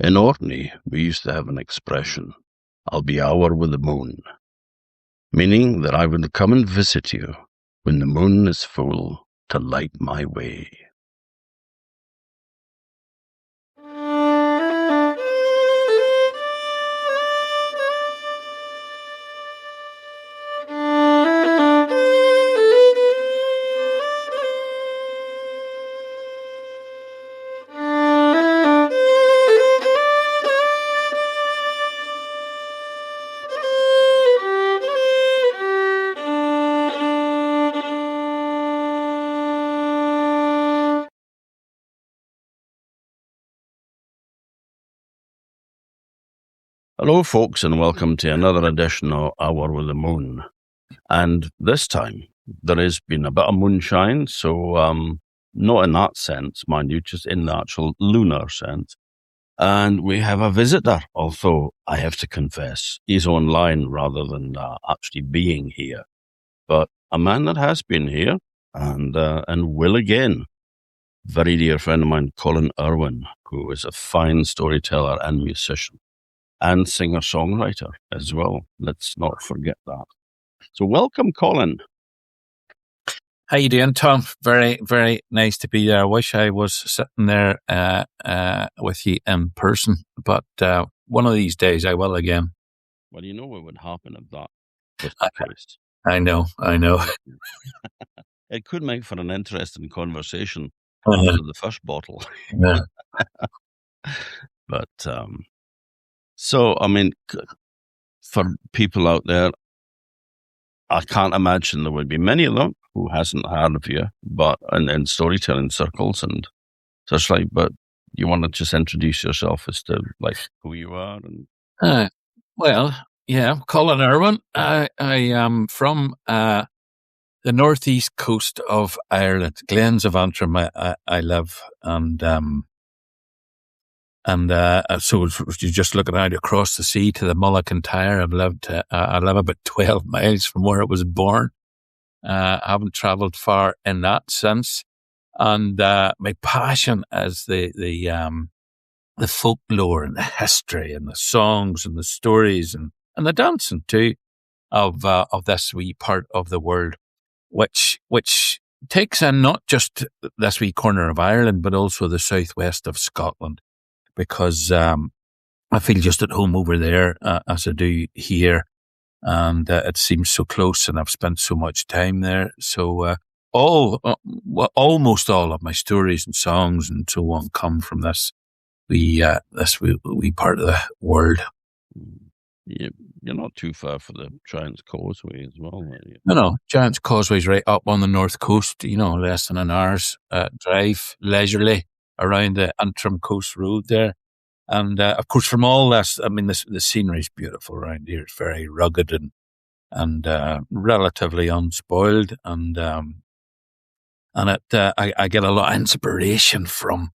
In Orkney, we used to have an expression, "I'll be hour with the moon," meaning that I would come and visit you when the moon is full to light my way. Hello, folks, and welcome to another edition of Hour with the Moon. And this time, there has been a bit of moonshine, so not in that sense, mind you, just in the actual lunar sense. And we have a visitor, although I have to confess, he's online rather than actually being here. But a man that has been here and will again. Very dear friend of mine, Colin Urwin, who is a fine storyteller and musician. And singer-songwriter as well. Let's not forget that. So welcome, Colin. How you doing, Tom? Very, very nice to be there. I wish I was sitting there with you in person, but one of these days I will again. Well, you know what would happen if that was the case. I know. It could make for an interesting conversation after the first bottle. Yeah. But... So, I mean, for people out there, I can't imagine there would be many of them who hasn't heard of you, but in storytelling circles and such like. But you want to just introduce yourself as to like who you are and. Well, yeah, Colin Urwin. I am from the northeast coast of Ireland, Glens of Antrim. I live and so you're just looking out across the sea to the Mull Kintyre. I live about 12 miles from where I was born. I haven't travelled far in that sense. And my passion is the folklore and the history and the songs and the stories and the dancing too of this wee part of the world, which takes in not just this wee corner of Ireland, but also the southwest of Scotland. Because I feel just at home over there as I do here, and it seems so close, and I've spent so much time there. So almost all of my stories and songs and so on come from this wee part of the world. You're not too far for the Giant's Causeway as well, are you? No, Giant's Causeway's right up on the north coast. Less than an hour's drive, leisurely, around the Antrim Coast Road there. And, of course, from all this, I mean, the scenery is beautiful around here. It's very rugged and relatively unspoiled. And I get a lot of inspiration from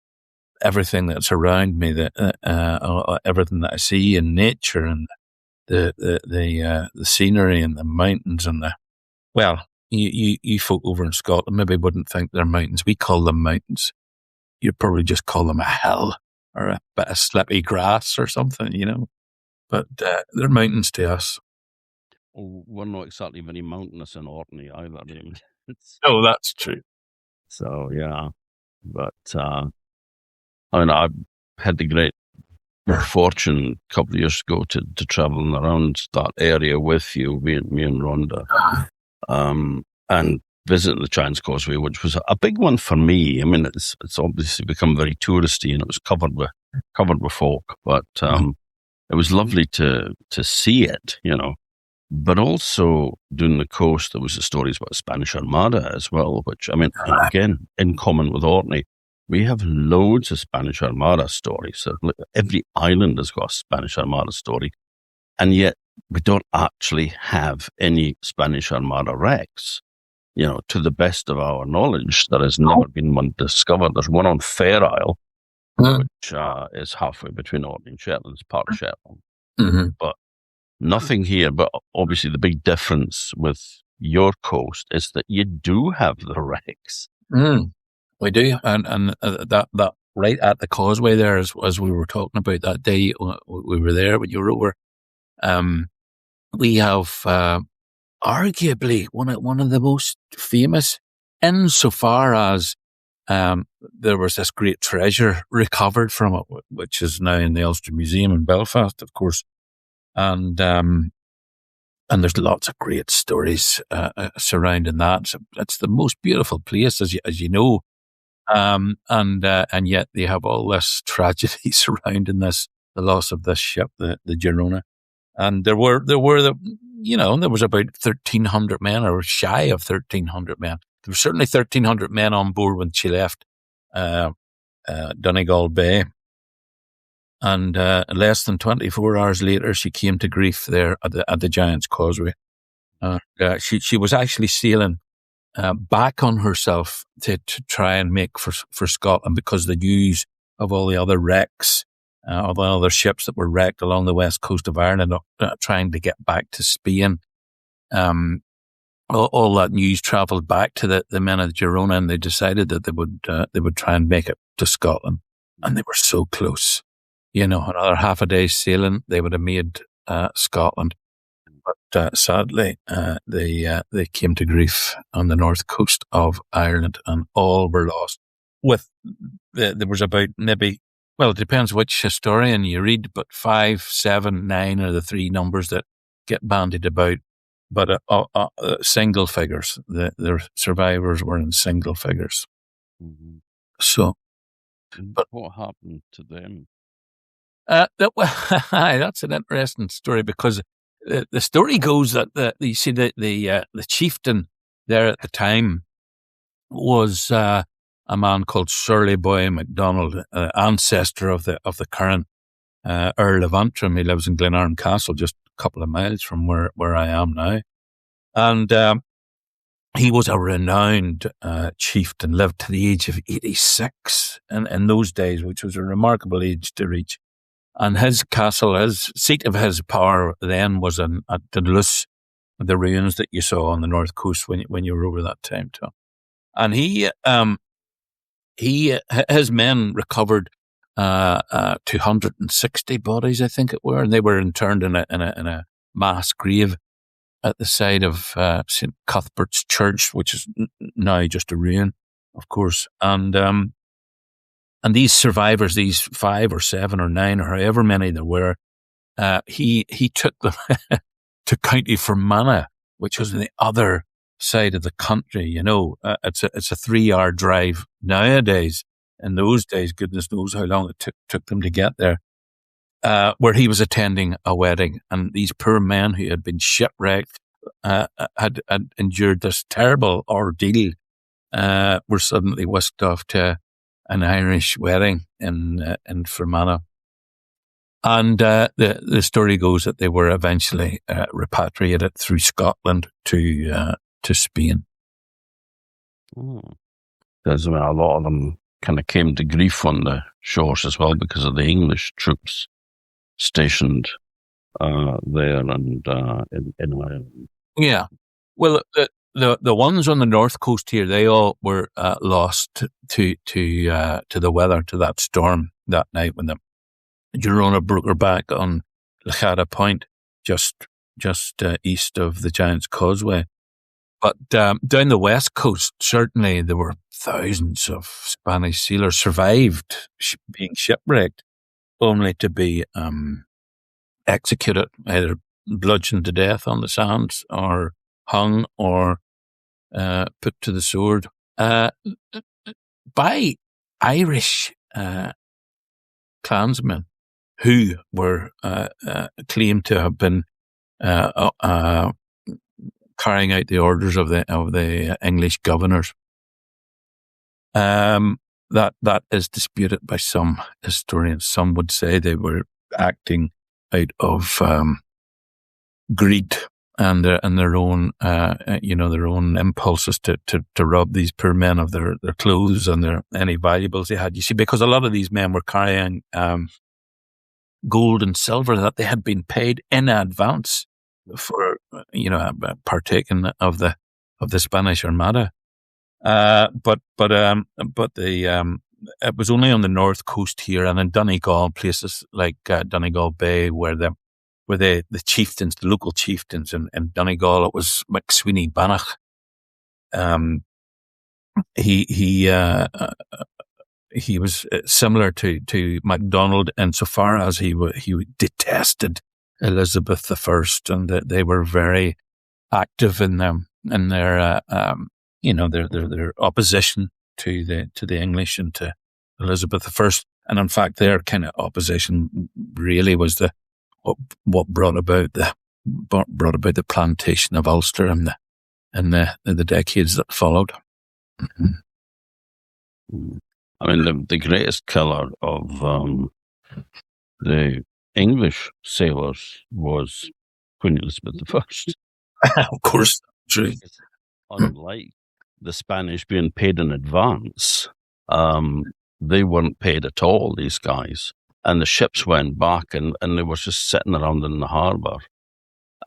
everything that's around me, everything that I see in nature and the scenery and the mountains and you folk over in Scotland maybe wouldn't think they're mountains. We call them mountains. You'd probably just call them a hill or a bit of slippy grass or something, But they're mountains to us. Well, we're not exactly very mountainous in Orkney either. Oh, that's true. So, yeah. But, I've had the great fortune a couple of years ago to traveling around that area with you, me and Rhonda. And visiting the Giant's Causeway, which was a big one for me. I mean, it's obviously become very touristy, and it was covered with folk. But it was lovely to see it, But also doing the coast, there was the stories about the Spanish Armada as well. Which I mean, again, in common with Orkney, we have loads of Spanish Armada stories. So every island has got a Spanish Armada story, and yet we don't actually have any Spanish Armada wrecks. To the best of our knowledge, there has never been one discovered. There's one on Fair Isle, which is halfway between Orkney and Shetland. It's part of Shetland. Mm-hmm. But nothing here. But obviously the big difference with your coast is that you do have the wrecks. We do. And that right at the Causeway there, as we were talking about that day we were there when you were over. We have arguably one of the most famous, insofar as there was this great treasure recovered from it, which is now in the Ulster Museum in Belfast, of course, and there's lots of great stories surrounding that. It's the most beautiful place, as you know, and yet they have all this tragedy surrounding the loss of this ship, the Girona. And there was about 1,300 men, or shy of 1,300 men. There were certainly 1,300 men on board when she left Donegal Bay. And less than 24 hours later, she came to grief there at the Giant's Causeway. She was actually sailing back on herself to try and make for Scotland, because the news of all the other wrecks, all the other ships that were wrecked along the west coast of Ireland, trying to get back to Spain. All that news travelled back to the men of the Girona, and they decided that they would try and make it to Scotland, and they were so close. Another half a day's sailing, they would have made Scotland. But sadly, they came to grief on the north coast of Ireland, and all were lost. There was about maybe, well, it depends which historian you read, but 5, 7, 9 are the three numbers that get bandied about. But single figures. Their survivors were in single figures. Mm-hmm. So, but what happened to them? That's an interesting story, because the story goes that the chieftain there at the time was a man called Surly Boy MacDonald, ancestor of the current Earl of Antrim. He lives in Glenarm Castle, just a couple of miles from where I am now, and he was a renowned chieftain, lived to the age of 86 in those days, which was a remarkable age to reach. And his castle, his seat of his power then was at Duluth, the ruins that you saw on the north coast when you were over that time, Tom. And his men recovered 260 bodies, I think it were, and they were interred in a mass grave at the side of St. Cuthbert's Church, which is now just a ruin, of course. And these survivors, these 5 or 7 or 9 or however many there were, he took them to County Fermanagh, which was on the other side of the country. It's a 3-hour drive nowadays. In those days, goodness knows how long it took them to get there, where he was attending a wedding. And these poor men who had been shipwrecked, had endured this terrible ordeal, were suddenly whisked off to an Irish wedding in Fermanagh. And the story goes that they were eventually repatriated through Scotland to Spain. Because a lot of them kind of came to grief on the shores as well because of the English troops stationed there and in Ireland. Yeah. Well, the ones on the north coast here, they all were lost to the weather, to that storm that night when the Girona broke her back on Lachada Point, just east of the Giant's Causeway. But down the west coast, certainly there were thousands of Spanish sailors survived being shipwrecked, only to be executed, either bludgeoned to death on the sands, or hung, or put to the sword by Irish clansmen who were claimed to have been carrying out the orders of the English governors. That is disputed by some historians. Some would say they were acting out of greed and their own their own impulses to rob these poor men of their clothes and any valuables they had. You see, because a lot of these men were carrying gold and silver that they had been paid in advance for partaking of the Spanish Armada. But the it was only on the north coast here and in Donegal, places like Donegal Bay, where the chieftains, the local chieftains in Donegal, it was McSweeney Banach. He was similar to MacDonald insofar as he detested Elizabeth I, and that they were very active in their their opposition to the English and to Elizabeth I. And in fact, their kind of opposition really was what brought about the plantation of Ulster in the decades that followed. I mean, the greatest killer of the English sailors was Queen Elizabeth I. Of course, true. Unlike the Spanish being paid in advance, they weren't paid at all, these guys. And the ships went back and they were just sitting around in the harbour.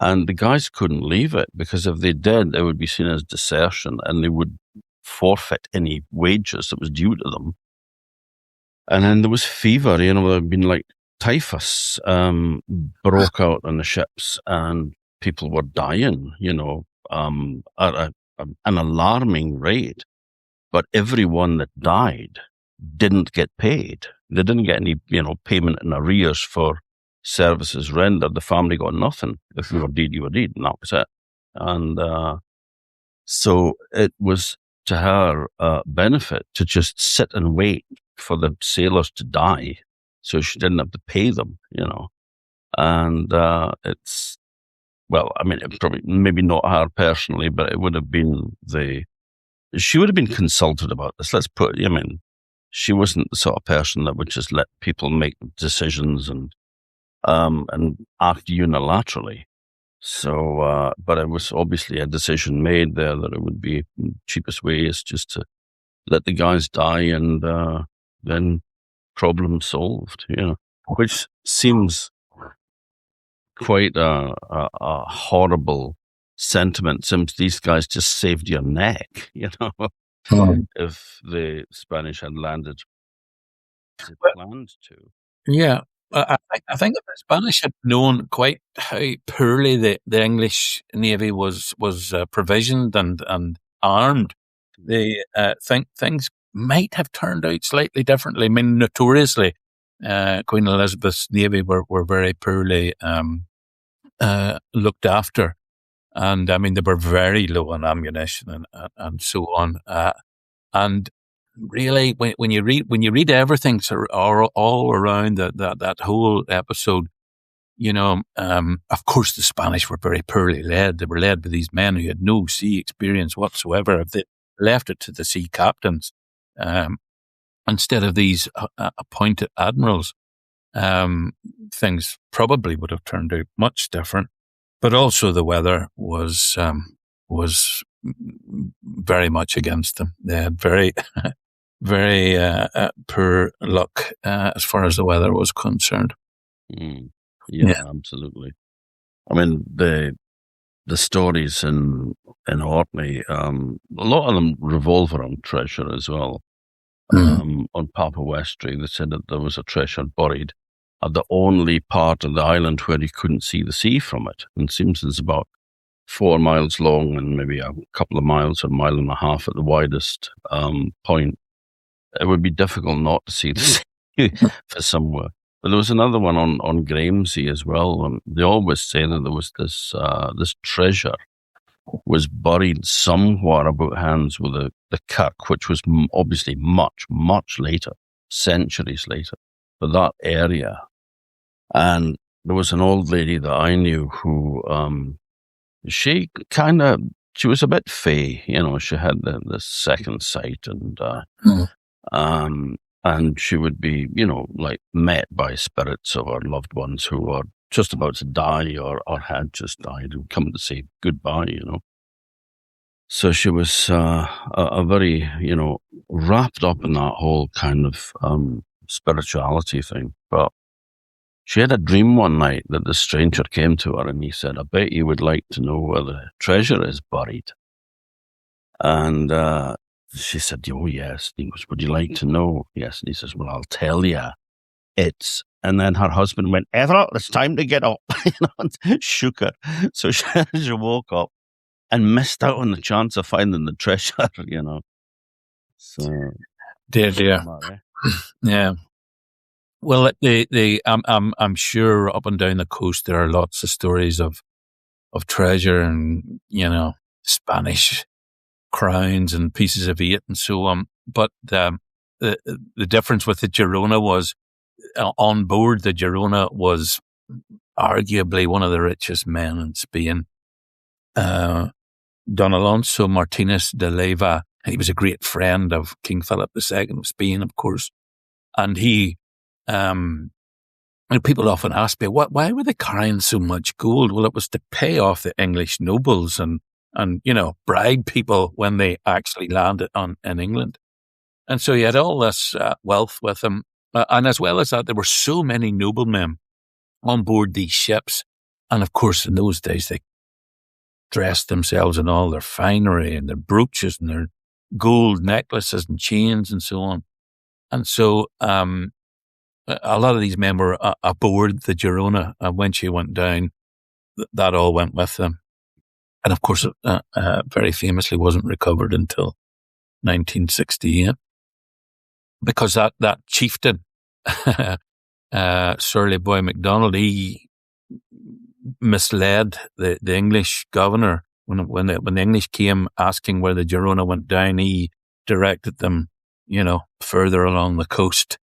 And the guys couldn't leave it, because if they did, it would be seen as desertion and they would forfeit any wages that was due to them. And then there was fever, there had been like typhus broke out on the ships and people were dying, at an alarming rate. But everyone that died didn't get paid. They didn't get any, payment in arrears for services rendered. The family got nothing. If you were dead, you were dead, and that was it. And so it was to her benefit to just sit and wait for the sailors to die so she didn't have to pay them, And it's, well, I mean, it probably, maybe not her personally, but it would have been she would have been consulted about this. She wasn't the sort of person that would just let people make decisions and act unilaterally. So, but it was obviously a decision made there that it would be the cheapest way is just to let the guys die and then problem solved, which seems quite a horrible sentiment, since these guys just saved your neck, if the Spanish had landed as it planned to. Yeah. I think that the Spanish had known quite how poorly the English Navy was provisioned and armed. They think things might have turned out slightly differently. I mean, notoriously, Queen Elizabeth's Navy were very poorly looked after. And I mean, they were very low on ammunition and so on. And really, when you read everything all around that whole episode, of course the Spanish were very poorly led. They were led by these men who had no sea experience whatsoever. If they left it to the sea captains instead of these appointed admirals, things probably would have turned out much different. But also the weather was very much against them. They had very very poor luck as far as the weather was concerned. Yeah, absolutely. I mean, the stories in Orkney, a lot of them revolve around treasure as well. On Papa Westray, they said that there was a treasure buried at the only part of the island where you couldn't see the sea from it. And it seems it's about 4 miles long and maybe a couple of miles, or a mile and a half at the widest point. It would be difficult not to see the sea for somewhere. But there was another one on Graemsay as well. They always say that there was this treasure was buried somewhere about hands with the kirk, which was obviously much, much later, centuries later, for that area. And there was an old lady that I knew who, she was a bit fey, she had the second sight and she would be, like met by spirits of her loved ones who were just about to die or had just died and come to say goodbye, So she was a very, wrapped up in that whole kind of spirituality thing. But she had a dream one night that the stranger came to her and he said, "I bet you would like to know where the treasure is buried." And She said, "Oh, yes." He goes, "Would you like to know?" Yes. And he says, "Well, I'll tell you. And then her husband went, "Ethel, it's time to get up," and shook her. So she woke up and missed out on the chance of finding the treasure, So, dear. Yeah. Well, I'm sure up and down the coast there are lots of stories of treasure and Spanish crowns and pieces of eight and so on. But the difference with the Girona was on board the Girona was arguably one of the richest men in Spain, Don Alonso Martinez de Leyva. He was a great friend of King Philip II of Spain, of course, and he. People often ask me, why were they carrying so much gold? Well, it was to pay off the English nobles and bribe people when they actually landed in England. And so he had all this wealth with him. And as well as that, there were so many noblemen on board these ships. And of course, in those days, they dressed themselves in all their finery and their brooches and their gold necklaces and chains and so on. And so, a lot of these men were aboard the Girona, and when she went down, that all went with them. And of course, very famously wasn't recovered until 1968. Because that chieftain, Surly Boy MacDonald, he misled the English governor. When the English came asking where the Girona went down, he directed them, further along the coast.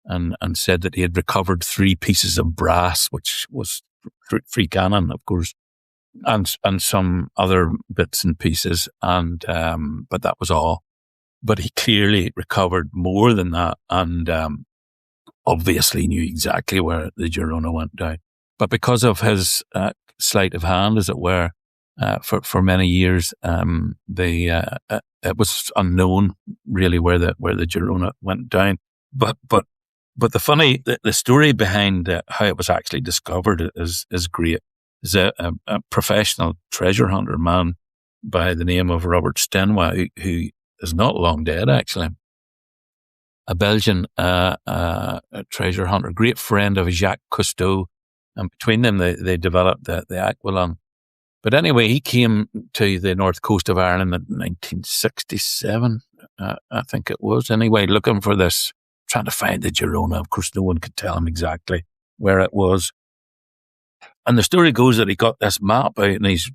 And said that he had recovered 3 pieces of brass, which was 3 cannon, of course, and some other bits and pieces, and but that was all. But he clearly recovered more than that, and obviously knew exactly where the Girona went down. But because of his sleight of hand, as it were, for many years, it was unknown really where the Girona went down. But the story behind how it was actually discovered is great. There's a professional treasure hunter man by the name of Robert Stenwa, who is not long dead, actually. A Belgian treasure hunter, great friend of Jacques Cousteau. And between them, they developed the aquilung. But anyway, he came to the north coast of Ireland in 1967, I think it was. Anyway, looking for this, trying to find the Girona. Of course, no one could tell him exactly where it was. And the story goes that he got this map out and he's,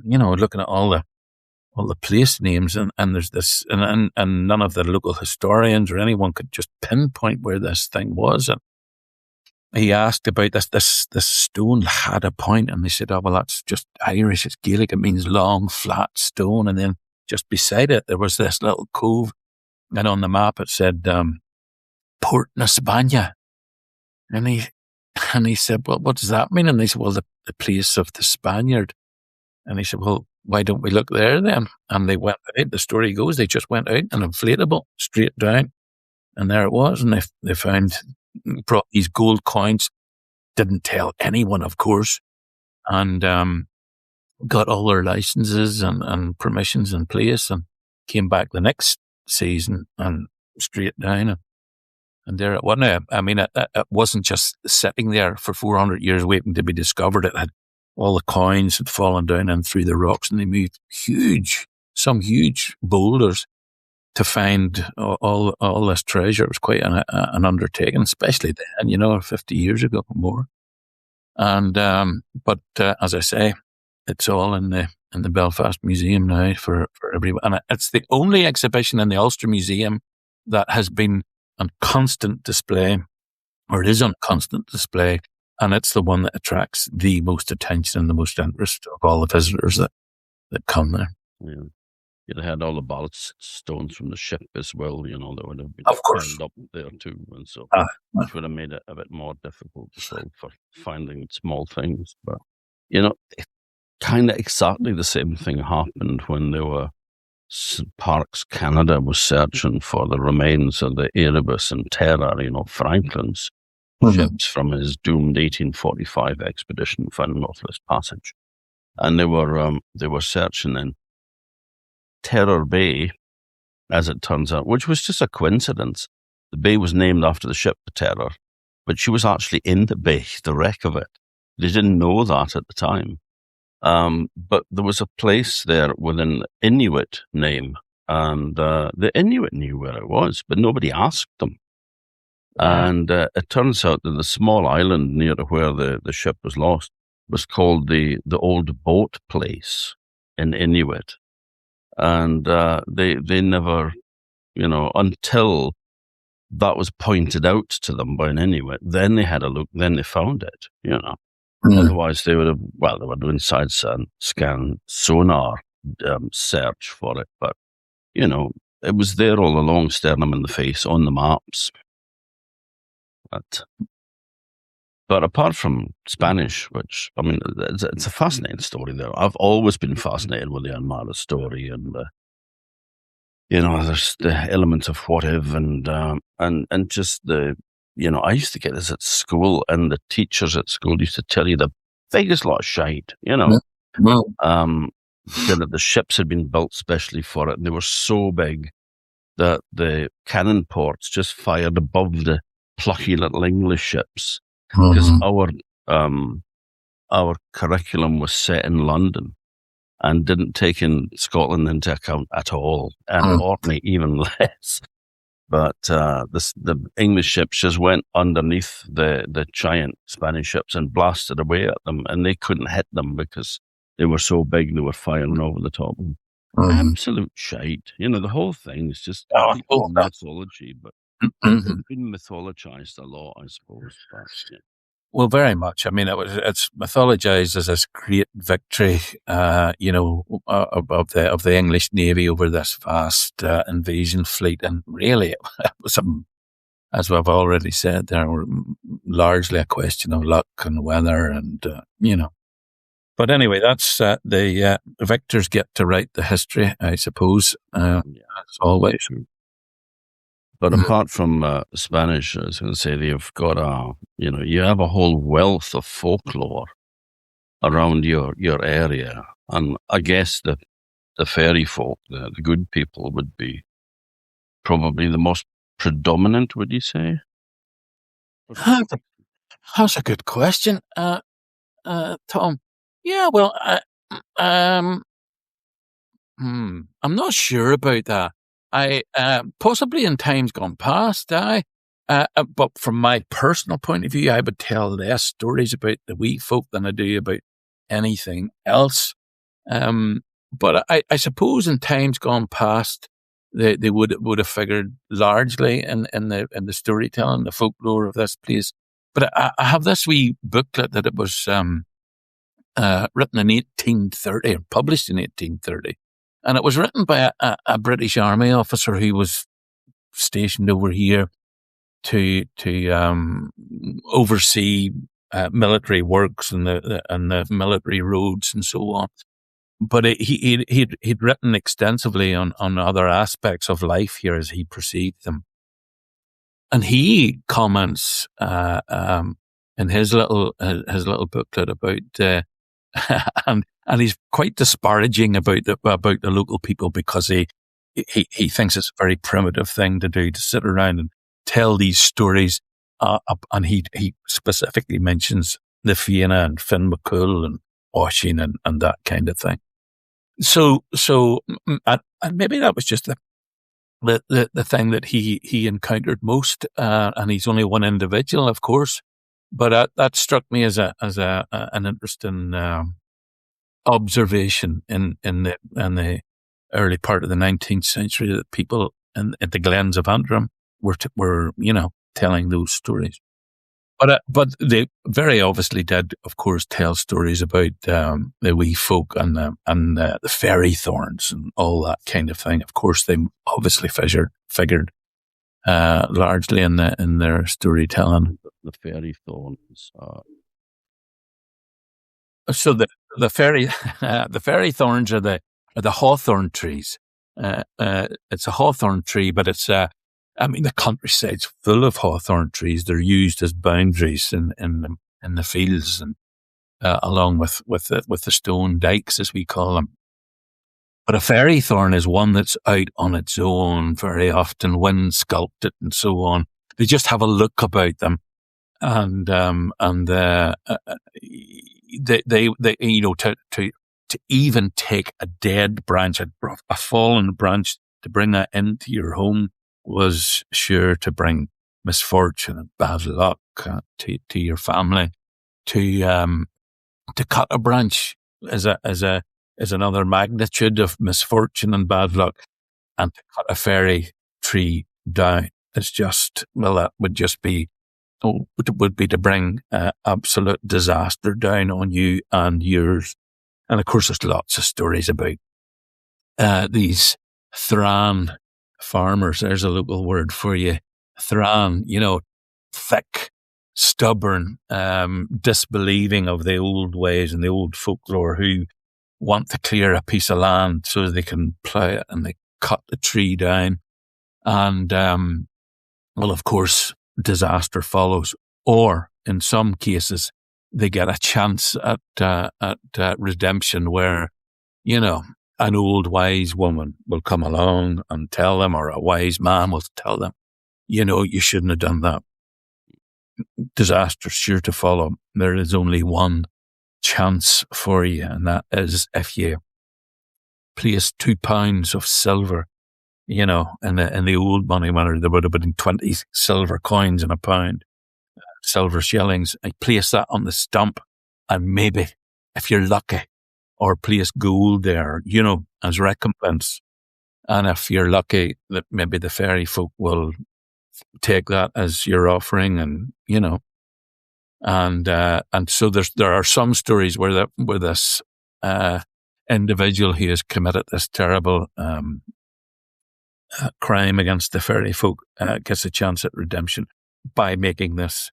looking at all the place names and there's this, and none of the local historians or anyone could just pinpoint where this thing was. And he asked about this stone had a point, and they said, "Oh, well, that's just Irish. It's Gaelic. It means long, flat stone." And then just beside it, there was this little cove, and on the map it said, Port na España. And he said, "Well, what does that mean?" And they said, "Well, the place of the Spaniard." And he said, "Well, why don't we look there then?" And they went out. The story goes, they just went out, an inflatable, straight down. And there it was. And they brought these gold coins, didn't tell anyone, of course, and got all their licenses and permissions in place, and came back the next season and straight down. And there it was. Now, I mean, it wasn't just sitting there for 400 years waiting to be discovered. It had all the coins had fallen down and through the rocks, and they moved some huge boulders to find all this treasure. It was quite an undertaking, especially then, 50 years ago or more. And but as I say, it's all in the Belfast Museum now for everyone, and it's the only exhibition in the Ulster Museum that has been on constant display, or it is on constant display, and it's the one that attracts the most attention and the most interest of all the visitors that come there. Yeah. You'd have had all the ballast stones from the ship as well, that would have been piled up there too, and so which would have made it a bit more difficult as well for finding small things. But kind of exactly the same thing happened when Parks Canada was searching for the remains of the Erebus and Terror, Franklin's ships from his doomed 1845 expedition for Northwest Passage, and they were searching in Terror Bay, as it turns out, which was just a coincidence. The bay was named after the ship, the Terror, but she was actually in the bay, the wreck of it. They didn't know that at the time. But there was a place there with an Inuit name, and the Inuit knew where it was, but nobody asked them. And it turns out that the small island near to where the ship was lost was called the Old Boat Place in Inuit. And they never, until that was pointed out to them by an Inuit, then they had a look, then they found it, Otherwise they would have done side scan, sonar, search for it. But, it was there all along, staring them in the face on the maps. But apart from Spanish, which, it's a fascinating story there. I've always been fascinated with the Armada story, and, there's the element of what if, and just the, I used to get this at school, and the teachers at school used to tell you the biggest lot of shite, Well, that the ships had been built specially for it, and they were so big that the cannon ports just fired above the plucky little English ships, because our curriculum was set in London and didn't take in Scotland into account at all, and Orkney even less. But the English ships just went underneath the giant Spanish ships and blasted away at them, and they couldn't hit them because they were so big. They were firing over the top of them. Absolute shite. The whole thing is just mythology, but it's been mythologized a lot, I suppose. But, yeah. Well, very much. It's mythologized as this great victory, of the English Navy over this vast invasion fleet, and really it was, as we've already said, there were largely a question of luck and weather, and But anyway, that's the victors get to write the history, I suppose, as always. But apart from Spanish, I was going to say, you've got you have a whole wealth of folklore around your area, and I guess the fairy folk, the good people, would be probably the most predominant. Would you say? That's a good question, Tom. Yeah, well, I'm not sure about that. I possibly in times gone past, but from my personal point of view, I would tell less stories about the wee folk than I do about anything else. But I suppose in times gone past, they would have figured largely in the storytelling, the folklore of this place. But I have this wee booklet that it was written in 1830, or published in 1830. And it was written by a British Army officer who was stationed over here to oversee military works and the military roads and so on. But he'd written extensively on other aspects of life here as he perceived them. And he comments in his little booklet about and he's quite disparaging about the local people, because he thinks it's a very primitive thing to do, to sit around and tell these stories. And he specifically mentions the Fianna and Finn McCool and Oisin and that kind of thing. So and maybe that was just the thing that he encountered most. And he's only one individual, of course, but that struck me as an interesting observation in the early part of the 19th century, that people at the Glens of Antrim were telling those stories. But they very obviously did, of course, tell stories about the wee folk and the fairy thorns and all that kind of thing. Of course, they obviously figured largely in their storytelling. The fairy thorns. So the fairy thorns are the hawthorn trees. It's a hawthorn tree, but it's the countryside's full of hawthorn trees. They're used as boundaries in the fields, and along with the stone dikes, as we call them. But a fairy thorn is one that's out on its own, very often wind sculpted and so on. They just have a look about them, and they you know, to even take a dead branch, a fallen branch, to bring that into your home was sure to bring misfortune and bad luck to your family. To cut a branch is another magnitude of misfortune and bad luck, and to cut a fairy tree down is just, well, that would just be, it would be to bring absolute disaster down on you and yours. And of course, there's lots of stories about these thrawn farmers. There's a local word for you. Thrawn, you know, thick, stubborn, disbelieving of the old ways and the old folklore, who want to clear a piece of land so they can plough it, and they cut the tree down. And, well, of course, disaster follows. Or in some cases, they get a chance at redemption, where, you know, an old wise woman will come along and tell them, or a wise man will tell them, you know, you shouldn't have done that. Disaster's sure to follow. There is only one chance for you, and that is if you place £2 of silver, you know, in the old money, when there would have been 20 silver coins in a pound, silver shillings. I place that on the stump, and maybe, if you're lucky, or place gold there, you know, as recompense. And if you're lucky, that maybe the fairy folk will take that as your offering, and, you know, and so there are some stories where this individual who has committed this terrible crime against the fairy folk gets a chance at redemption by making this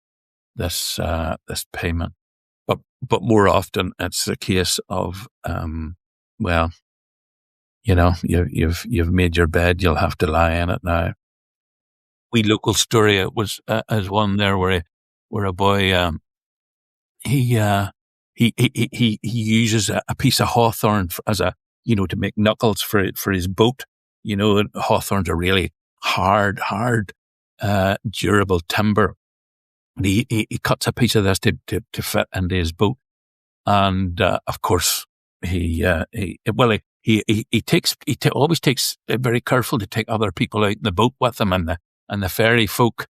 payment. But more often it's a case of, well, you know, you've made your bed, you'll have to lie in it now. Wee local story, it was as one there where a boy, he uses a piece of hawthorn as a, you know, to make knuckles for his boat. You know, hawthorns are really hard, durable timber. And he cuts a piece of this to fit into his boat. And, of course, he always takes very careful to take other people out in the boat with him, and the fairy folk,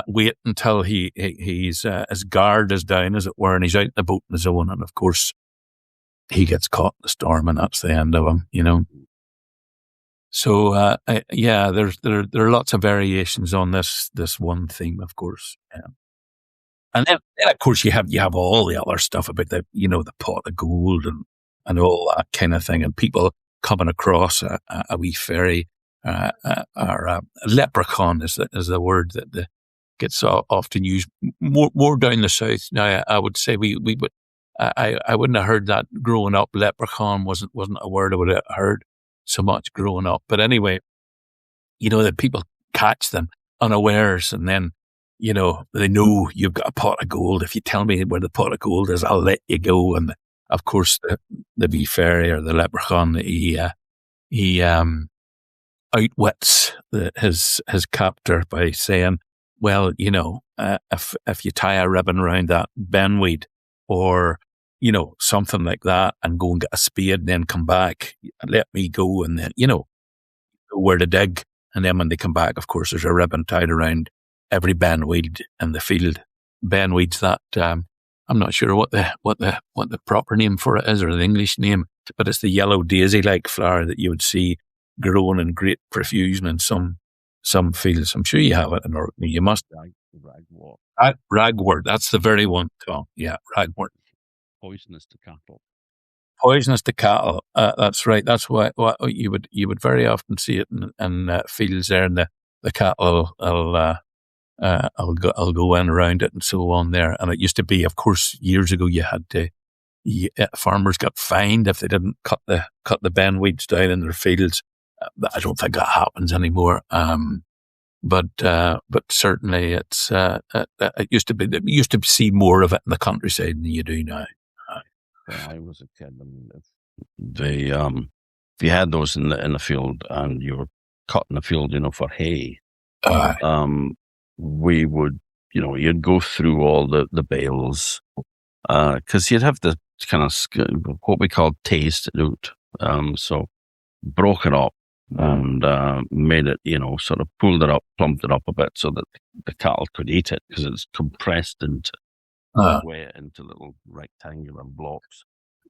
wait until he's, his guard is down, as it were, and he's out in the boat on his own. And of course, he gets caught in the storm, and that's the end of him, you know. So, yeah, there are lots of variations on this one theme, of course. And then of course you have all the other stuff about the, you know, the pot of gold and all that kind of thing, and people coming across a wee fairy, or a leprechaun is the word that gets often used more down the south. Now, I would say we would, I wouldn't have heard that growing up. Leprechaun wasn't a word I would have heard so much growing up. But anyway, you know, that people catch them unawares, and then, you know, they know you've got a pot of gold. If you tell me where the pot of gold is, I'll let you go. And of course, the wee fairy or the leprechaun, he outwits his captor by saying, well, you know, if you tie a ribbon around that benweed, or, you know, something like that, and go and get a spade and then come back, let me go, and then, you know, where to dig. And then when they come back, of course, there's a ribbon tied around every benweed in the field. Benweeds that, I'm not sure what the proper name for it is, or the English name, but it's the yellow daisy-like flower that you would see growing in great profusion in some fields. I'm sure you have it in Orkney. You must. Ragwort. Ragwort, that's the very one, Tom. Yeah, ragwort. Poisonous to cattle. Poisonous to cattle. That's right. That's what you would very often see it in fields there, and the cattle I'll go in around it and so on there. And it used to be, of course, years ago, farmers got fined if they didn't cut the benweeds down in their fields. I don't think that happens anymore. But certainly it used to be, you used to see more of it in the countryside than you do now. When I was a kid, they if you had those in the field and you were cutting the field, for hay, we would, you'd go through all the bales, because you'd have to kind of what we call taste it out. So broke it up and made it, sort of pulled it up, plumped it up a bit so that the cattle could eat it, because it's compressed into into little rectangular blocks.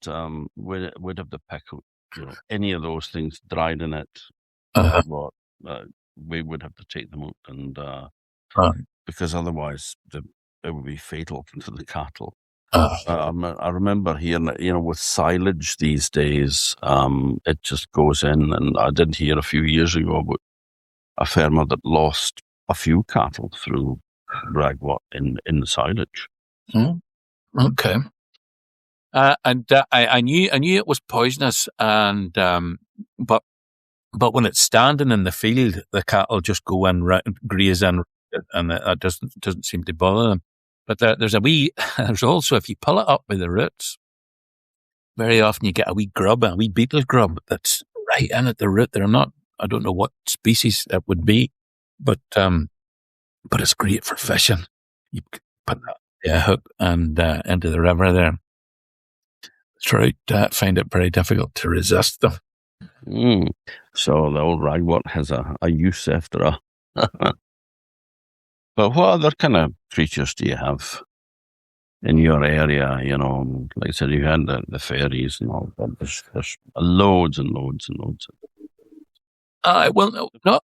But, we'd have to pick out, any of those things dried in it. We would have to take them out, and because otherwise it would be fatal to the cattle. I remember hearing that, with silage these days, it just goes in, and I did hear a few years ago about a farmer that lost a few cattle through ragwort in the silage. Okay. And I knew it was poisonous, and but when it's standing in the field, the cattle just go in, graze in, and it doesn't seem to bother them. But there's also, if you pull it up by the roots, very often you get a wee beetle grub that's right in at the root. I don't know what species it would be, but it's great for fishing. You put that hook and into the river there. Trout find it very difficult to resist them. So the old ragwort has a use after all. But what other kind of creatures do you have in your area? Like I said, you had the fairies and all that. There's loads and loads and loads. Well, no,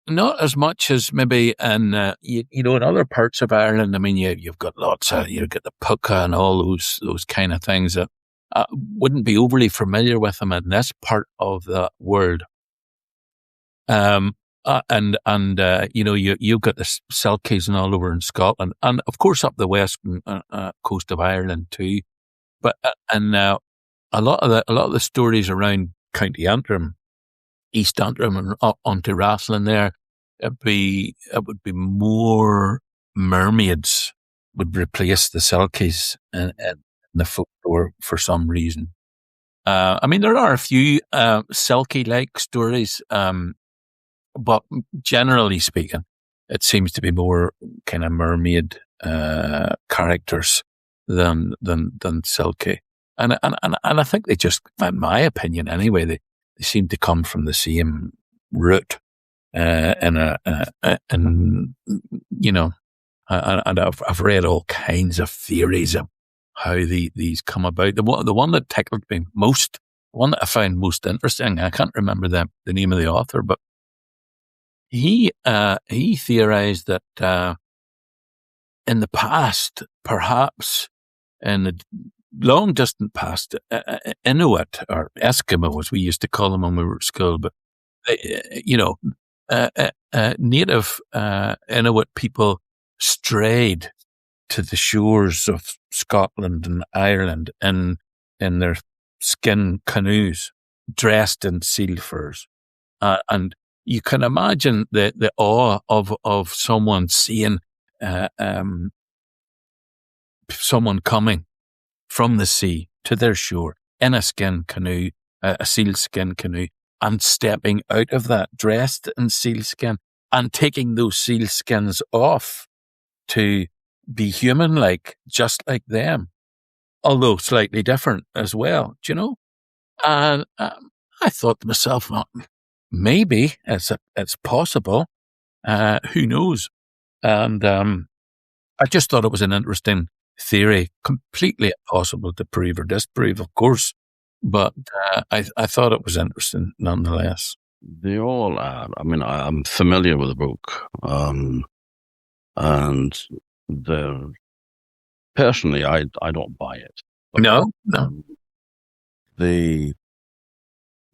not as much as maybe in in other parts of Ireland. I mean, you've got lots of, you get the pucka and all those kind of things that wouldn't be overly familiar with them in this part of the world. You've got the selkies and all over in Scotland, and of course up the west coast of Ireland too. But a lot of the stories around County Antrim, East Antrim, and up onto Rathlin there, it would be more mermaids would replace the selkies in the folklore for some reason. I mean, there are a few selkie-like stories. But generally speaking, it seems to be more kind of mermaid characters than selkie, and I think they just, in my opinion anyway, they seem to come from the same root, and I've read all kinds of theories of how these come about. The one that tickled me most, the one that I found most interesting, I can't remember the name of the author, but he theorized that in the past, perhaps in the long distant past, Inuit or Eskimo, as we used to call them when we were at school, but native Inuit people strayed to the shores of Scotland and Ireland in their skin canoes, dressed in seal furs, and you can imagine the awe of someone seeing someone coming from the sea to their shore in a skin canoe, a seal skin canoe, and stepping out of that dressed in seal skin and taking those seal skins off to be human-like, just like them, although slightly different as well, do you know? And I thought to myself, well, maybe it's possible. Who knows? And I just thought it was an interesting theory, completely impossible to prove or disprove, of course. But I thought it was interesting nonetheless. They all are. I mean, I'm familiar with the book, and personally, I don't buy it. No.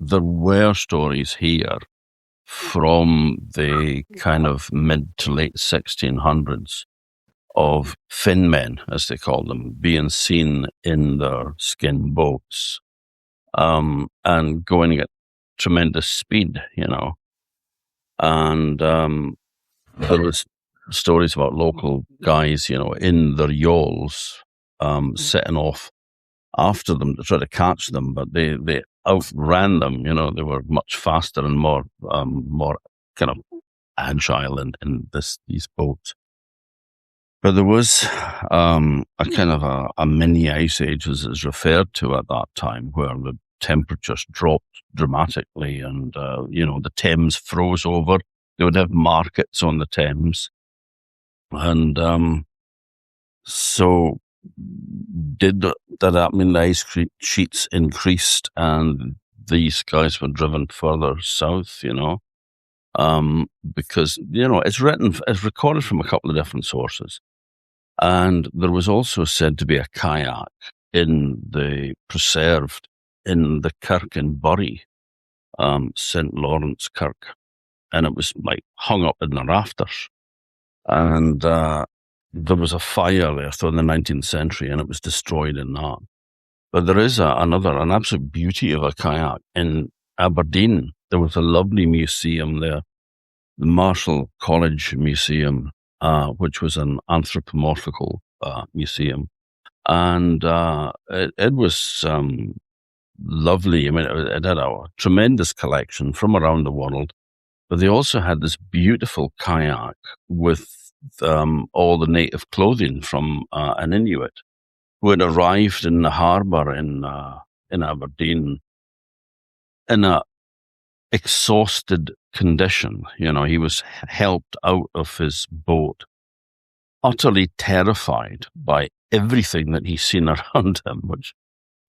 There were stories here from the kind of mid to late 1600s of Finn men, as they call them, being seen in their skin boats, and going at tremendous speed, and there was stories about local guys, in their yawls, setting off after them to try to catch them, but they outran them. They were much faster and more kind of agile in these boats. But there was a kind of a mini ice age, as it's referred to at that time, where the temperatures dropped dramatically, and the Thames froze over. They would have markets on the Thames, and so did that mean the ice sheets increased and these guys were driven further south? Because it's recorded from a couple of different sources, and there was also said to be a kayak preserved in the kirk in Bury, St. Lawrence Kirk, and it was like hung up in the rafters, and there was a fire there in the 19th century, and it was destroyed in that. But there is an absolute beauty of a kayak in Aberdeen. There was a lovely museum there, the Marshall College Museum, which was an anthropomorphical museum. And it was lovely. I mean, it had a tremendous collection from around the world, but they also had this beautiful kayak with all the native clothing from an Inuit who had arrived in the harbour in Aberdeen in a exhausted condition. He was helped out of his boat, utterly terrified by everything that he's seen around him, which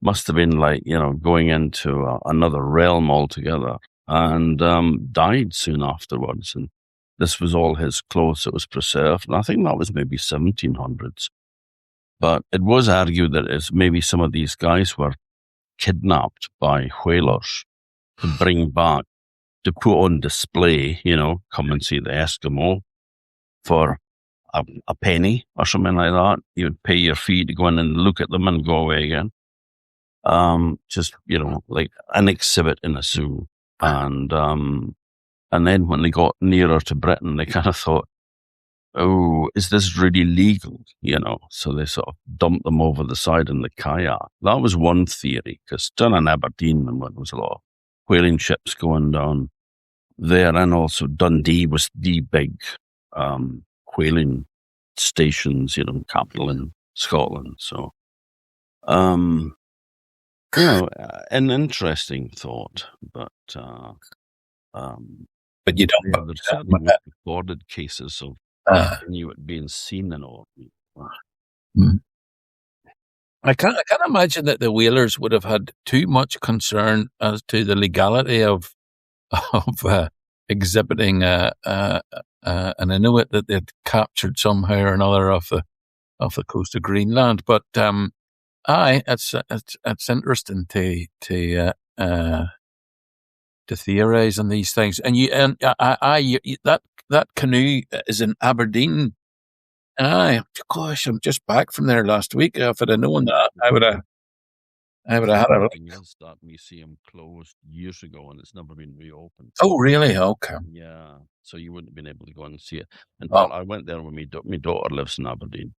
must have been like, going into another realm altogether, and died soon afterwards. And this was all his clothes that was preserved. And I think that was maybe 1700s. But it was argued that maybe some of these guys were kidnapped by whalers to bring back, to put on display, come and see the Eskimo for a penny or something like that. You would pay your fee to go in and look at them and go away again. Just, like an exhibit in a zoo. And then when they got nearer to Britain, they kind of thought, oh, is this really legal? So they sort of dumped them over the side in the kayak. That was one theory, because down in Aberdeen, there was a lot of whaling ships going down there, and also Dundee was the big whaling stations, capital in Scotland. So, an interesting thought, but you don't. Yeah, there's certainly recorded cases of Inuit being seen in Orkney. I can't imagine that the whalers would have had too much concern as to the legality of exhibiting an Inuit that they'd captured somehow or another off the coast of Greenland. But it's interesting to theorize on these things. And that canoe is in Aberdeen. Gosh, I'm just back from there last week. If I'd have known that, I would have had a look. That museum closed years ago, and it's never been reopened. Oh, really? Okay. Yeah, so you wouldn't have been able to go and see it. And I went there when my daughter lives in Aberdeen,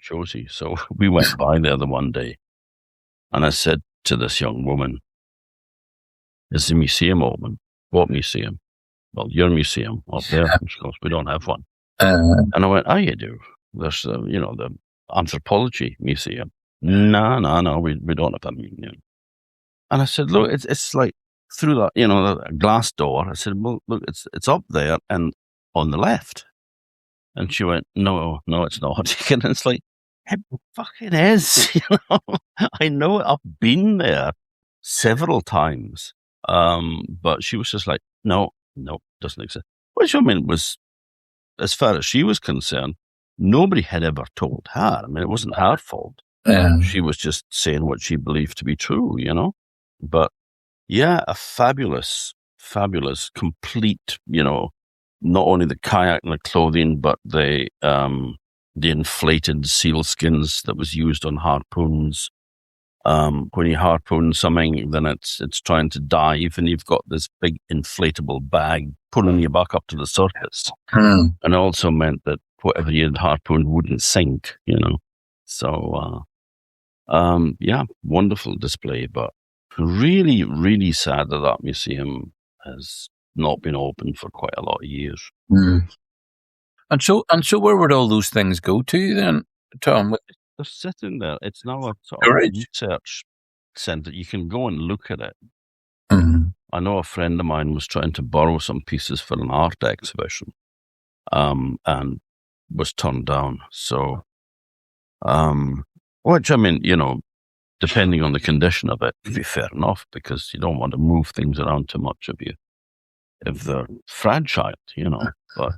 Josie. So we went by there the one day, and I said to this young woman, "Is the museum open?" "What museum?" "Well, your museum up there." She goes, "We don't have one." And I went, "Oh, you do. There's the anthropology museum." No, we don't have a museum. And I said, "Look, it's like through that, the glass door." I said, "Well, look, it's up there and on the left." And she went, No, it's not." And it's like, it fucking is. I know it. I've been there several times. But she was just like, no, doesn't exist. Which, I mean, was, as far as she was concerned, nobody had ever told her. I mean, it wasn't her fault. She was just saying what she believed to be true, But yeah, a fabulous, complete, not only the kayak and the clothing, but the inflated seal skins that was used on harpoons. When you harpoon something, then it's trying to dive, and you've got this big inflatable bag pulling you back up to the surface. And it also meant that whatever you had harpooned wouldn't sink, So, yeah, wonderful display. But really, really sad that museum has not been open for quite a lot of years. Mm. And so where would all those things go to then, Tom? They're sitting there. It's now a sort Storage. of research centre. You can go and look at it. Mm-hmm. I know a friend of mine was trying to borrow some pieces for an art exhibition, and was turned down. So, which, I mean, depending on the condition of it, would be fair enough, because you don't want to move things around too much if they're fragile, But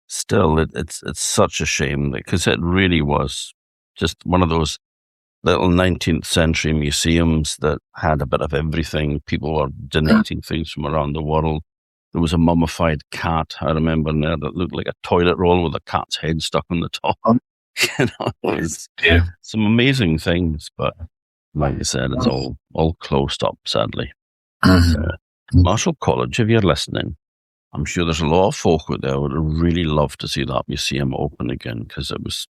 still, it's such a shame, because it really was just one of those little 19th century museums that had a bit of everything. People were donating things from around the world. There was a mummified cat, I remember, in there that looked like a toilet roll with a cat's head stuck on the top. It was some amazing things, but like you said, it's all closed up, sadly. So, Marshall College, if you're listening, I'm sure there's a lot of folk out there who would really love to see that museum open again, because it was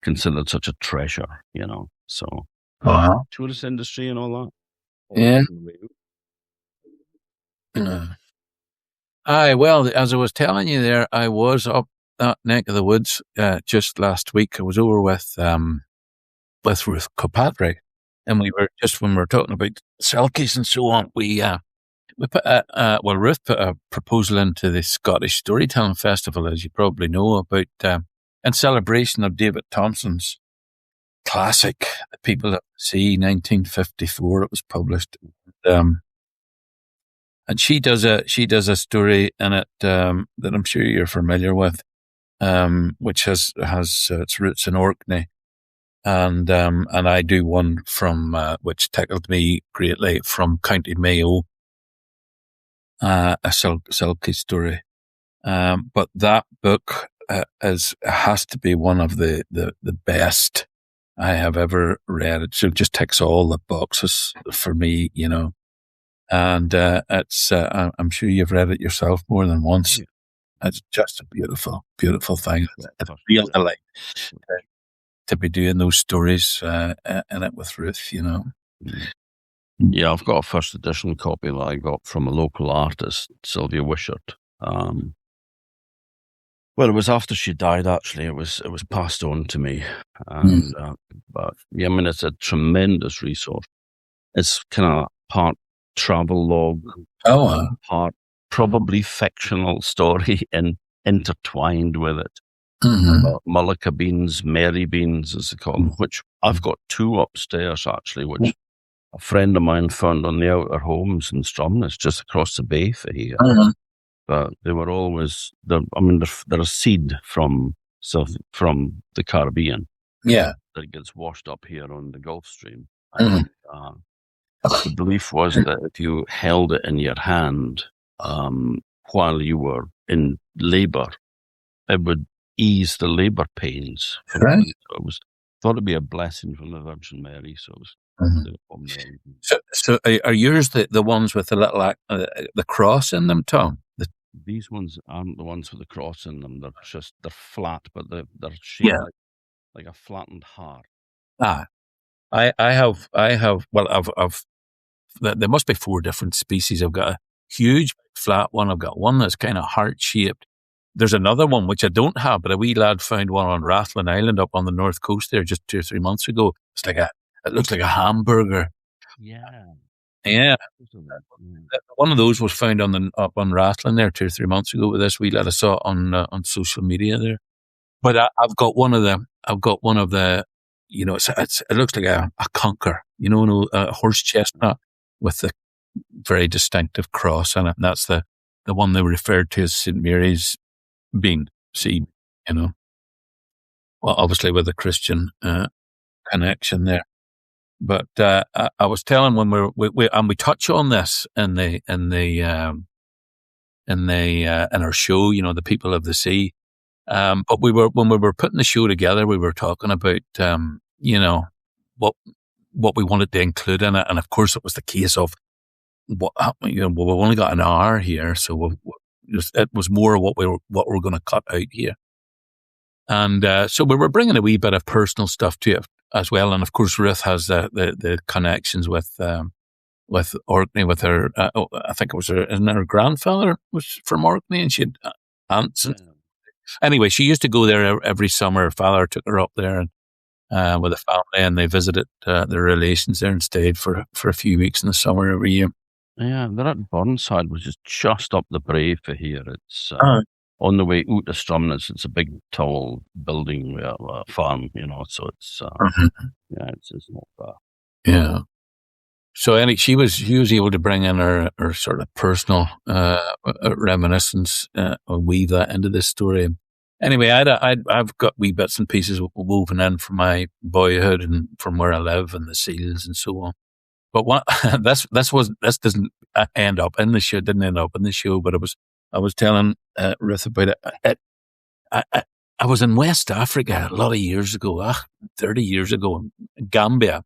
considered such a treasure, So, tourist industry and all that. Yeah. Aye, well, as I was telling you there, I was up that neck of the woods just last week. I was over with Ruth Kirkpatrick, and when we were talking about selkies and so on, we put Ruth put a proposal into the Scottish Storytelling Festival, as you probably know, about in celebration of David Thomson's classic, The People of the Sea, 1954. It was published. And she does a story in it that I'm sure you're familiar with, which has its roots in Orkney, and I do one from which tickled me greatly, from County Mayo, a selkie story. But that book has to be one of the best I have ever read. It just ticks all the boxes for me, And it's I'm sure you've read it yourself more than once. It's just a beautiful, beautiful thing. It's a real delight to be doing those stories in it with Ruth, Yeah, I've got a first edition copy that I got from a local artist, Sylvia Wishart. Well, it was after she died, actually. It was passed on to me. And, but yeah, I mean, it's a tremendous resource. It's kind of part travelogue, part probably fictional story intertwined with it. About mullica beans, Mary beans, as they call them, which I've got two upstairs, actually, which a friend of mine found on the Outer Homes in Stromness, just across the bay for here. But they were always, they're a seed from the Caribbean. Yeah. That gets washed up here on the Gulf Stream. And, the belief was that if you held it in your hand while you were in labour, it would ease the labour pains. Right. So it was thought to be a blessing from the Virgin Mary. So it was. So are yours the ones with the little the cross in them, Tom? These ones aren't the ones with the cross in them. They're flat, but they're shaped like a flattened heart. I have. Well, I've. There must be 4 different species. I've got a huge flat one. I've got one that's kind of heart shaped. There's another one which I don't have, but a wee lad found one on Rathlin Island up on the north coast there just 2 or 3 months ago. It looks like a hamburger. Yeah. One of those was found up on Rathlin there 2 or 3 months ago with this wee lad. I saw it on social media there. But I've got one of the, it looks like a conker, a horse chestnut with the very distinctive cross in it. And that's the one they referred to as St. Mary's bean seed, Well, obviously with a Christian connection there. But I was telling when we touch on this in our show, The People of the Sea. But when we were putting the show together, we were talking about what we wanted to include in it, and of course it was the case of we've only got an hour here, so it was more what we're going to cut out here, and so we were bringing a wee bit of personal stuff to it. as well. And of course, Ruth has the connections with Orkney, with her. I think it was her grandfather was from Orkney, and she had aunts. Anyway, she used to go there every summer. Her father took her up there and with the family, and they visited their relations there and stayed for a few weeks in the summer every year. Yeah, they're at Burnside, which is just up the brae for here. It's on the way out of Stromness. It's a big, tall building, a farm, so it's, it's not far. Yeah. So she was able to bring in her sort of personal reminiscence and weave that into this story. Anyway, I've got wee bits and pieces woven in from my boyhood and from where I live and the seals and so on. But this doesn't end up in the show. Didn't end up in the show. But I was telling Ruth about it. I was in West Africa a lot of years ago, 30 years ago, in Gambia,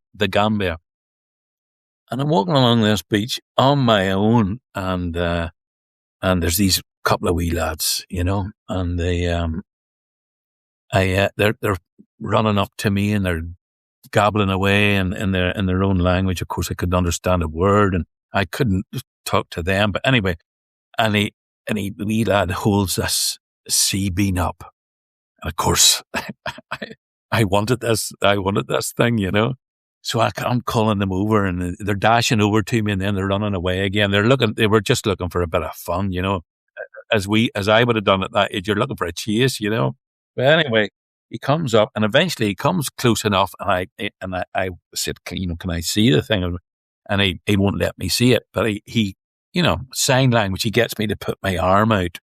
and I'm walking along this beach on my own, and there's these couple of wee lads, and they're running up to me and they're gabbling away in their own language. Of course, I couldn't understand a word, and I couldn't talk to them. But anyway, and the wee lad holds this sea bean up, and of course, I wanted this thing, So I'm calling them over, and they're dashing over to me, and then they're running away again. They were just looking for a bit of fun, as I would have done at that age. You're looking for a chase, But anyway, he comes up, and eventually he comes close enough, and I said, can I see the thing? And he won't let me see it, but he sign language. He gets me to put my arm out.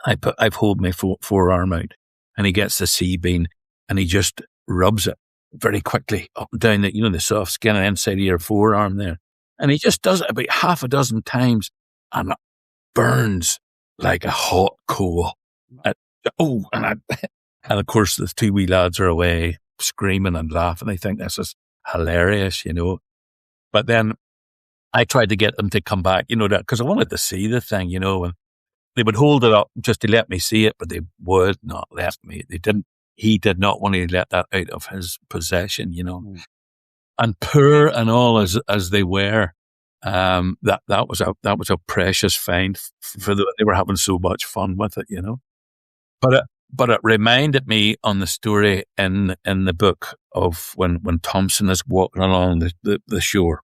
I've hold my forearm out, and he gets the sea bean, and he just rubs it very quickly up and down the soft skin and inside of your forearm there. And he just does it about half a dozen times, and it burns like a hot coal. And of course the two wee lads are away screaming and laughing. They think this is hilarious, But then I tried to get them to come back, because I wanted to see the thing, and they would hold it up just to let me see it, but they would not let me. They didn't. He did not want to let that out of his possession, And poor and all as they were, that was a precious find for them. They were having so much fun with it, But it reminded me on the story in the book of when Thomson is walking along the shore,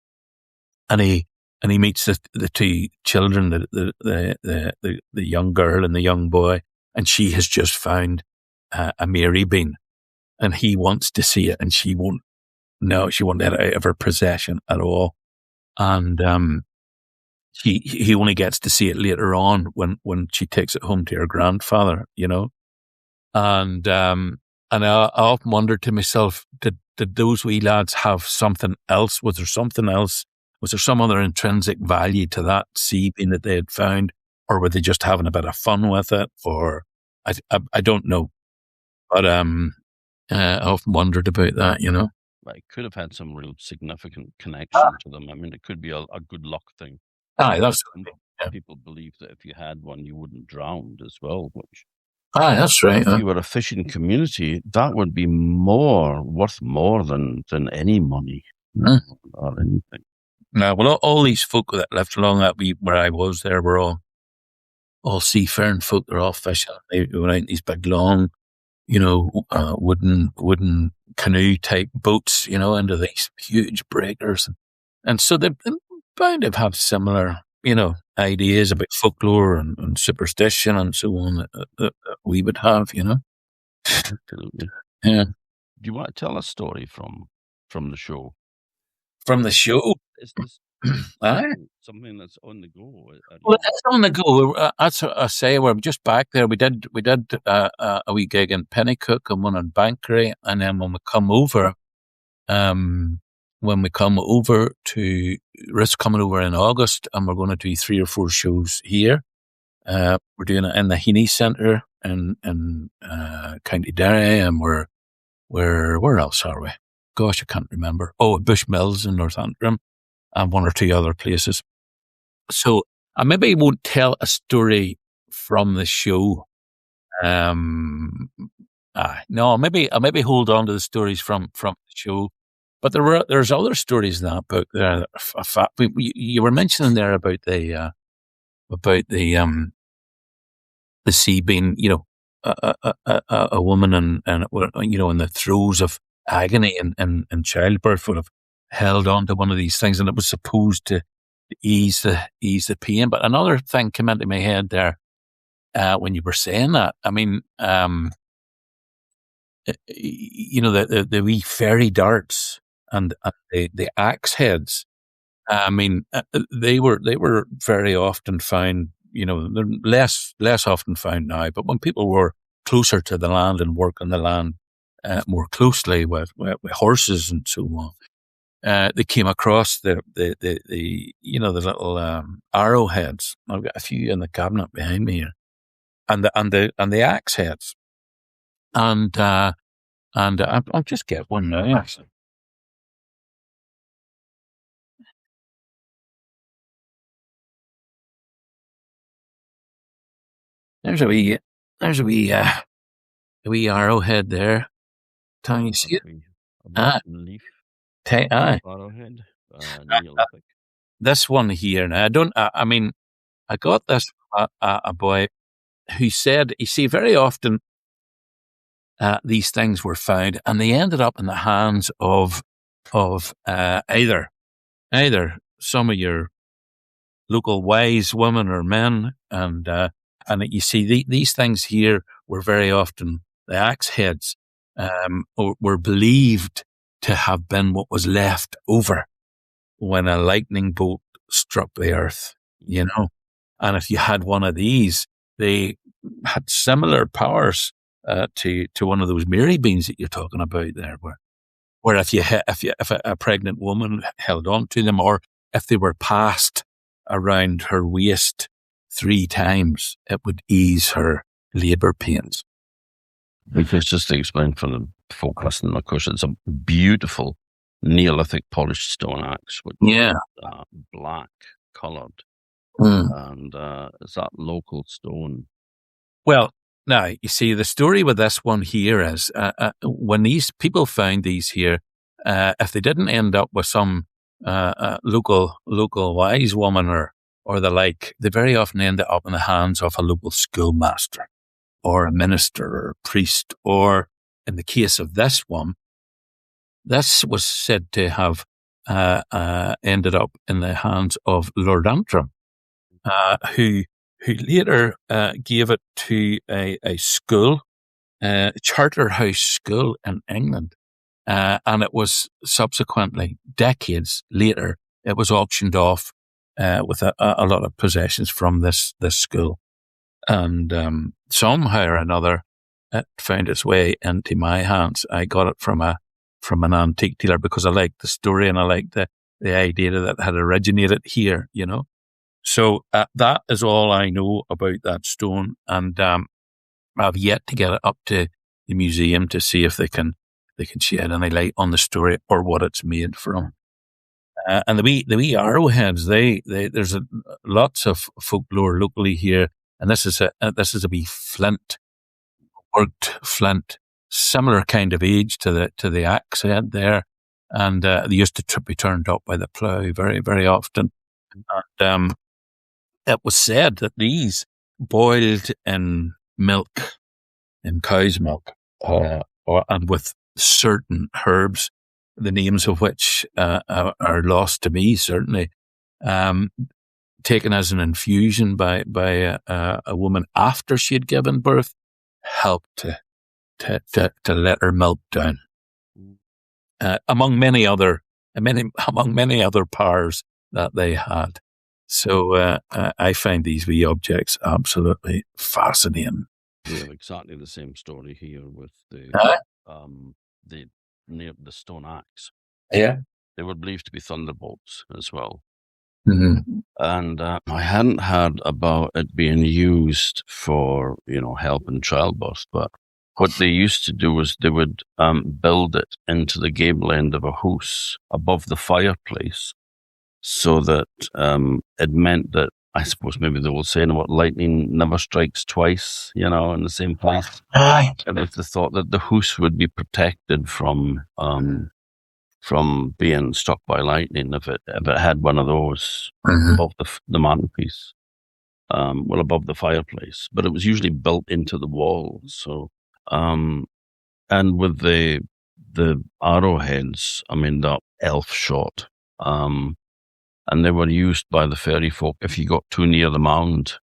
and he meets the two children, the young girl and the young boy, and she has just found a Mary bean, and he wants to see it, and she won't let it out of her possession at all. And he only gets to see it later on when she takes it home to her grandfather, And I often wondered to myself, did those wee lads have something else? Was there something else? Was there some other intrinsic value to that sea bean that they had found, or were they just having a bit of fun with it? Or I don't know. But I often wondered about that, Well, it could have had some real significant connection to them. I mean, it could be a good luck thing. That's people believe that if you had one, you wouldn't drown as well. Which, that's right. If you were a fishing community, that would be worth more than any money or anything. No, well, all these folk that lived along where I was there were all seafaring folk. They're all fishing. They went out in these big long, wooden canoe type boats, into these huge breakers. And so they're bound to have similar, ideas about folklore and superstition and so on that we would have, Absolutely. Yeah. Do you want to tell a story from the show? From the show? Is this something that's on the go? Well, it's on the go. That's what I say. We're just back there. We did a wee gig in Pennycook and one in Bankery, and then when we come over to Ruth's coming over in August, and we're going to do 3 or 4 shows here. We're doing it in the Heaney Centre in County Derry, and where else are we? Gosh, I can't remember. Oh, Bush Mills in North Antrim, and 1 or 2 other places. So I maybe won't tell a story from the show, No, I'll maybe hold on to the stories from the show. But there's other stories in that book there. You were mentioning there about the sea being, a woman and in the throes of agony and childbirth would have held on to one of these things, and it was supposed to ease the pain. But another thing came into my head there when you were saying that. I mean, the wee fairy darts and the axe heads. I mean, they were very often found. They're less often found now. But when people were closer to the land and working the land more closely with horses and so on, they came across the little arrowheads. I've got a few in the cabinet behind me here, and the axe heads, and I'll just get one now. Actually. There's a wee arrowhead there. Can you see it? Leaf. Arrowhead. Neolithic. This one here. Now, I got this from a boy who said, you see, very often these things were found and they ended up in the hands of either some of your local wise women or men, and you see these things here were very often the axe heads, were believed to have been what was left over when a lightning bolt struck the earth, and if you had one of these, they had similar powers to one of those Mary beans that you're talking about there, where if a pregnant woman held on to them, or if they were passed around her waist 3 times, it would ease her labour pains. Because just to explain for the folk listening, of course, it's a beautiful Neolithic polished stone axe, which is black coloured, and is that local stone? Well, now you see the story with this one here is when these people found these here, if they didn't end up with some local wise woman or the like, they very often ended up in the hands of a local schoolmaster or a minister or a priest, or in the case of this one, this was said to have ended up in the hands of Lord Antrim, who later gave it to a school, Charterhouse School in England, and it was subsequently, decades later, it was auctioned off with a lot of possessions from this school, and somehow or another, it found its way into my hands. I got it from an antique dealer because I liked the story and I liked the idea that it had originated here, So that is all I know about that stone, and I've yet to get it up to the museum to see if they can shed any light on the story or what it's made from. And the wee arrowheads, there's lots of folklore locally here, and this is a wee flint, worked flint, similar kind of age to the axe head there, and they used to be turned up by the plough very, very often. And it was said that these boiled in milk, in cow's milk, and with certain herbs, the names of which are lost to me, certainly, taken as an infusion by a woman after she had given birth, helped to let her milk down, among many other powers that they had. So I find these wee objects absolutely fascinating. We have exactly the same story here with the stone axe. Yeah, they were believed to be thunderbolts as well. Mm-hmm. And I hadn't heard about it being used for, help in childbirth, but what they used to do was they would build it into the gable end of a house above the fireplace, so that it meant that I suppose maybe the old saying about lightning never strikes twice, in the same place. Aye. And it's the thought that the house would be protected from being struck by lightning if it had one of those above the mantelpiece, above the fireplace. But it was usually built into the wall. So, and with the arrowheads, the elf shot, and they were used by the fairy folk if you got too near the mound.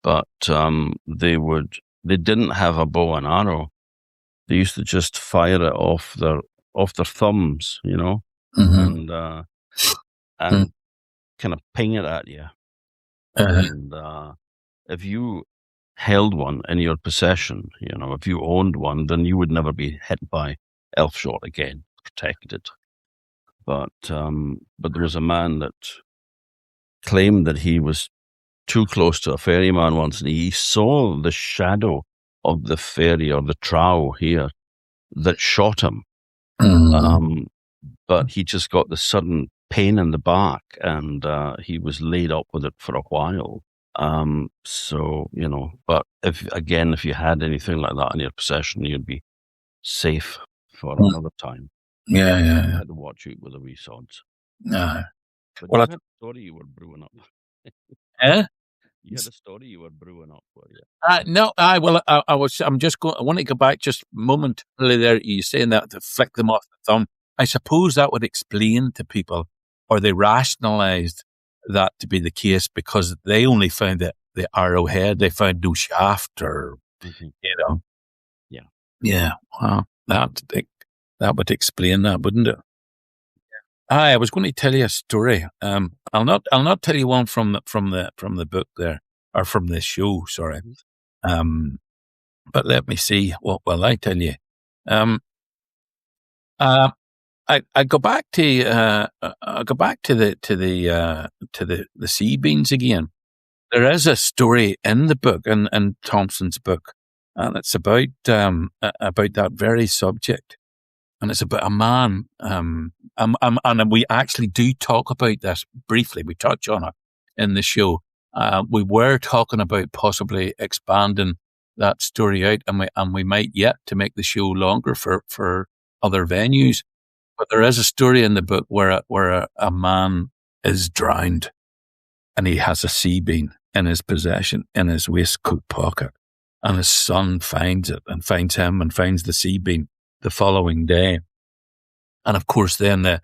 But they didn't have a bow and arrow. They used to just fire it off their thumbs, and kind of ping it at you. And if you held one in your possession, if you owned one, then you would never be hit by elf shot again, protected. But there was a man that claimed that he was too close to a ferryman once, and he saw the shadow of the ferry or the trow here that shot him. But he just got the sudden pain in the back, and he was laid up with it for a while. So, but if you had anything like that in your possession, you'd be safe for another time. Yeah. You had to watch out with the wee sods. But you had a story you were brewing up. You had a story you were brewing up for you. No, I want to go back just momentarily there. You saying that to flick them off the thumb. I suppose that would explain to people, or they rationalized that to be the case because they only found the arrowhead. They found no shaft or, Yeah. Well, that would explain that, wouldn't it? I was going to tell you a story. I'll not tell you one from the book there, or from the show. Sorry. But let me see. What will I tell you? I go back to the sea beans again. There is a story in the book, in Thomson's book, and it's about that very subject. And it's about a man, and we actually do talk about this briefly. We touch on it in the show. We were talking about possibly expanding that story out, and we might yet to make the show longer for other venues. But there is a story in the book where a man is drowned, and he has a sea bean in his possession, in his waistcoat pocket, and his son finds it and finds him and finds the sea bean the following day. And of course, then the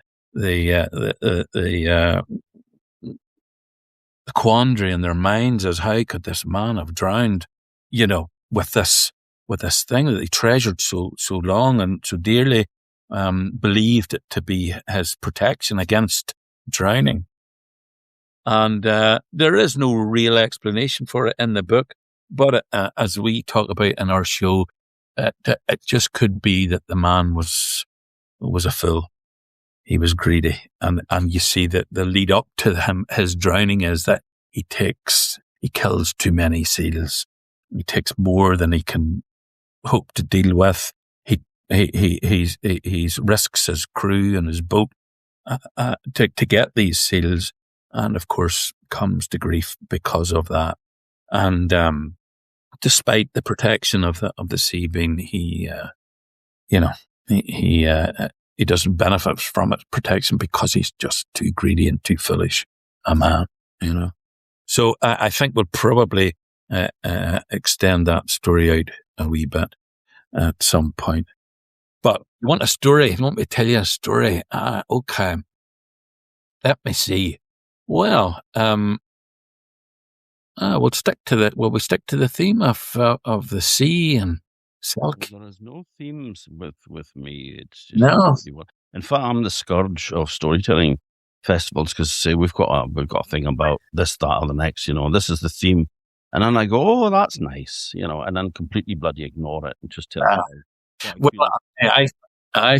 quandary in their minds is, how could this man have drowned, with this thing that he treasured so long and so dearly, believed it to be his protection against drowning. And there is no real explanation for it in the book, but as we talk about in our show, it just could be that the man was a fool. He was greedy. And you see that the lead up to his drowning is that he kills too many seals. He takes more than he can hope to deal with. He risks his crew and his boat to get these seals, and of course comes to grief because of that. And despite the protection of the sea bean, he doesn't benefit from its protection because he's just too greedy and too foolish a man. So I think we'll probably extend that story out a wee bit at some point. But you want a story? You want me to tell you a story? Okay. Let me see. Well, we'll stick to the theme of the sea and selkie. There is no themes with me. It's just no. In fact, I'm the scourge of storytelling festivals because we've got a thing about this, that, or the next. This is the theme, and then I go, oh, that's nice, and then completely bloody ignore it and just tell. I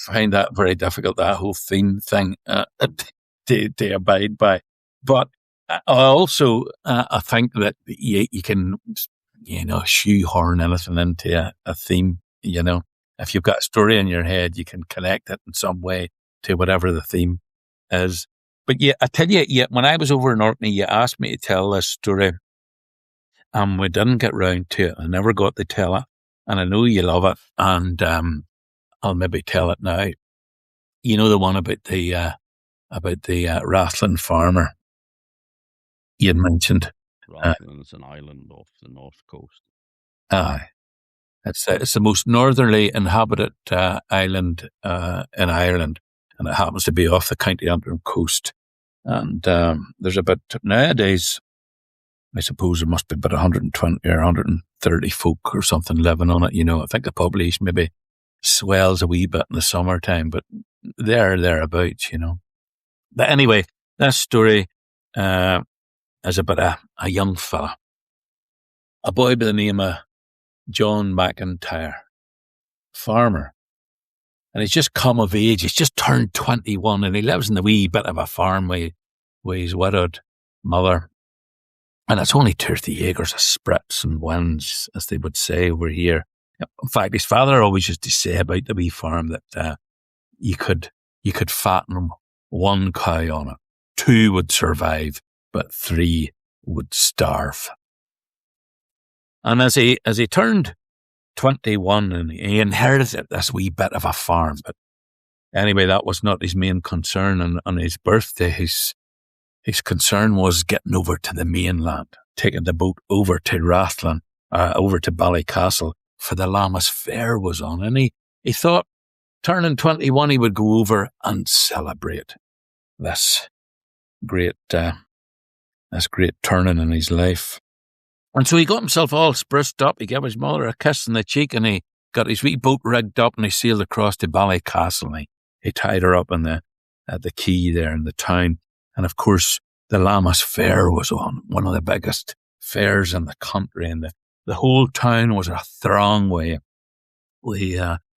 find that very difficult, that whole theme thing to abide by. But I also I think that you can shoehorn anything into a theme. If you've got a story in your head, you can connect it in some way to whatever the theme is. But yeah, I tell you, when I was over in Orkney, you asked me to tell this story, and we didn't get round to it. I never got to tell it, and I know you love it, and I'll maybe tell it now. You know the one about the Rathlin farmer you had mentioned. Rathlin is an island off the north coast. Aye. It's the most northerly inhabited island in Ireland, and it happens to be off the County Antrim coast. And there's about, nowadays, I suppose there must be about 120 or 130 folk or something living on it. You know, I think the population maybe swells a wee bit in the summertime, but thereabouts, you know. But anyway, that story is about a young fella, a boy by the name of John McIntyre, farmer. And he's just come of age. He's just turned 21, and he lives in the wee bit of a farm with his widowed mother. And it's only 30 acres of sprits and wins, as they would say over here. In fact, his father always used to say about the wee farm that you could fatten one cow on it. 2 would survive, but 3 would starve. And as he turned 21, and he inherited this wee bit of a farm, but anyway, that was not his main concern. And on his birthday, his concern was getting over to the mainland, taking the boat over to Rathlin, over to Ballycastle, for the Lammas Fair was on. And he thought, turning 21, he would go over and celebrate this great turning in his life. And so he got himself all spruced up. He gave his mother a kiss on the cheek, and he got his wee boat rigged up, and he sailed across to Ballycastle, and he tied her up at the quay there in the town. And of course, the Lammas Fair was on, one of the biggest fairs in the country, and the whole town was a throng with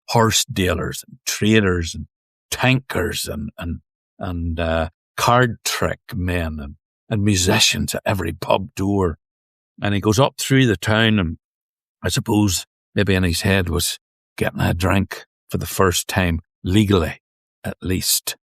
horse dealers and traders and tankers and card trick men and musicians at every pub door. And he goes up through the town, and I suppose maybe in his head was getting a drink for the first time, legally at least.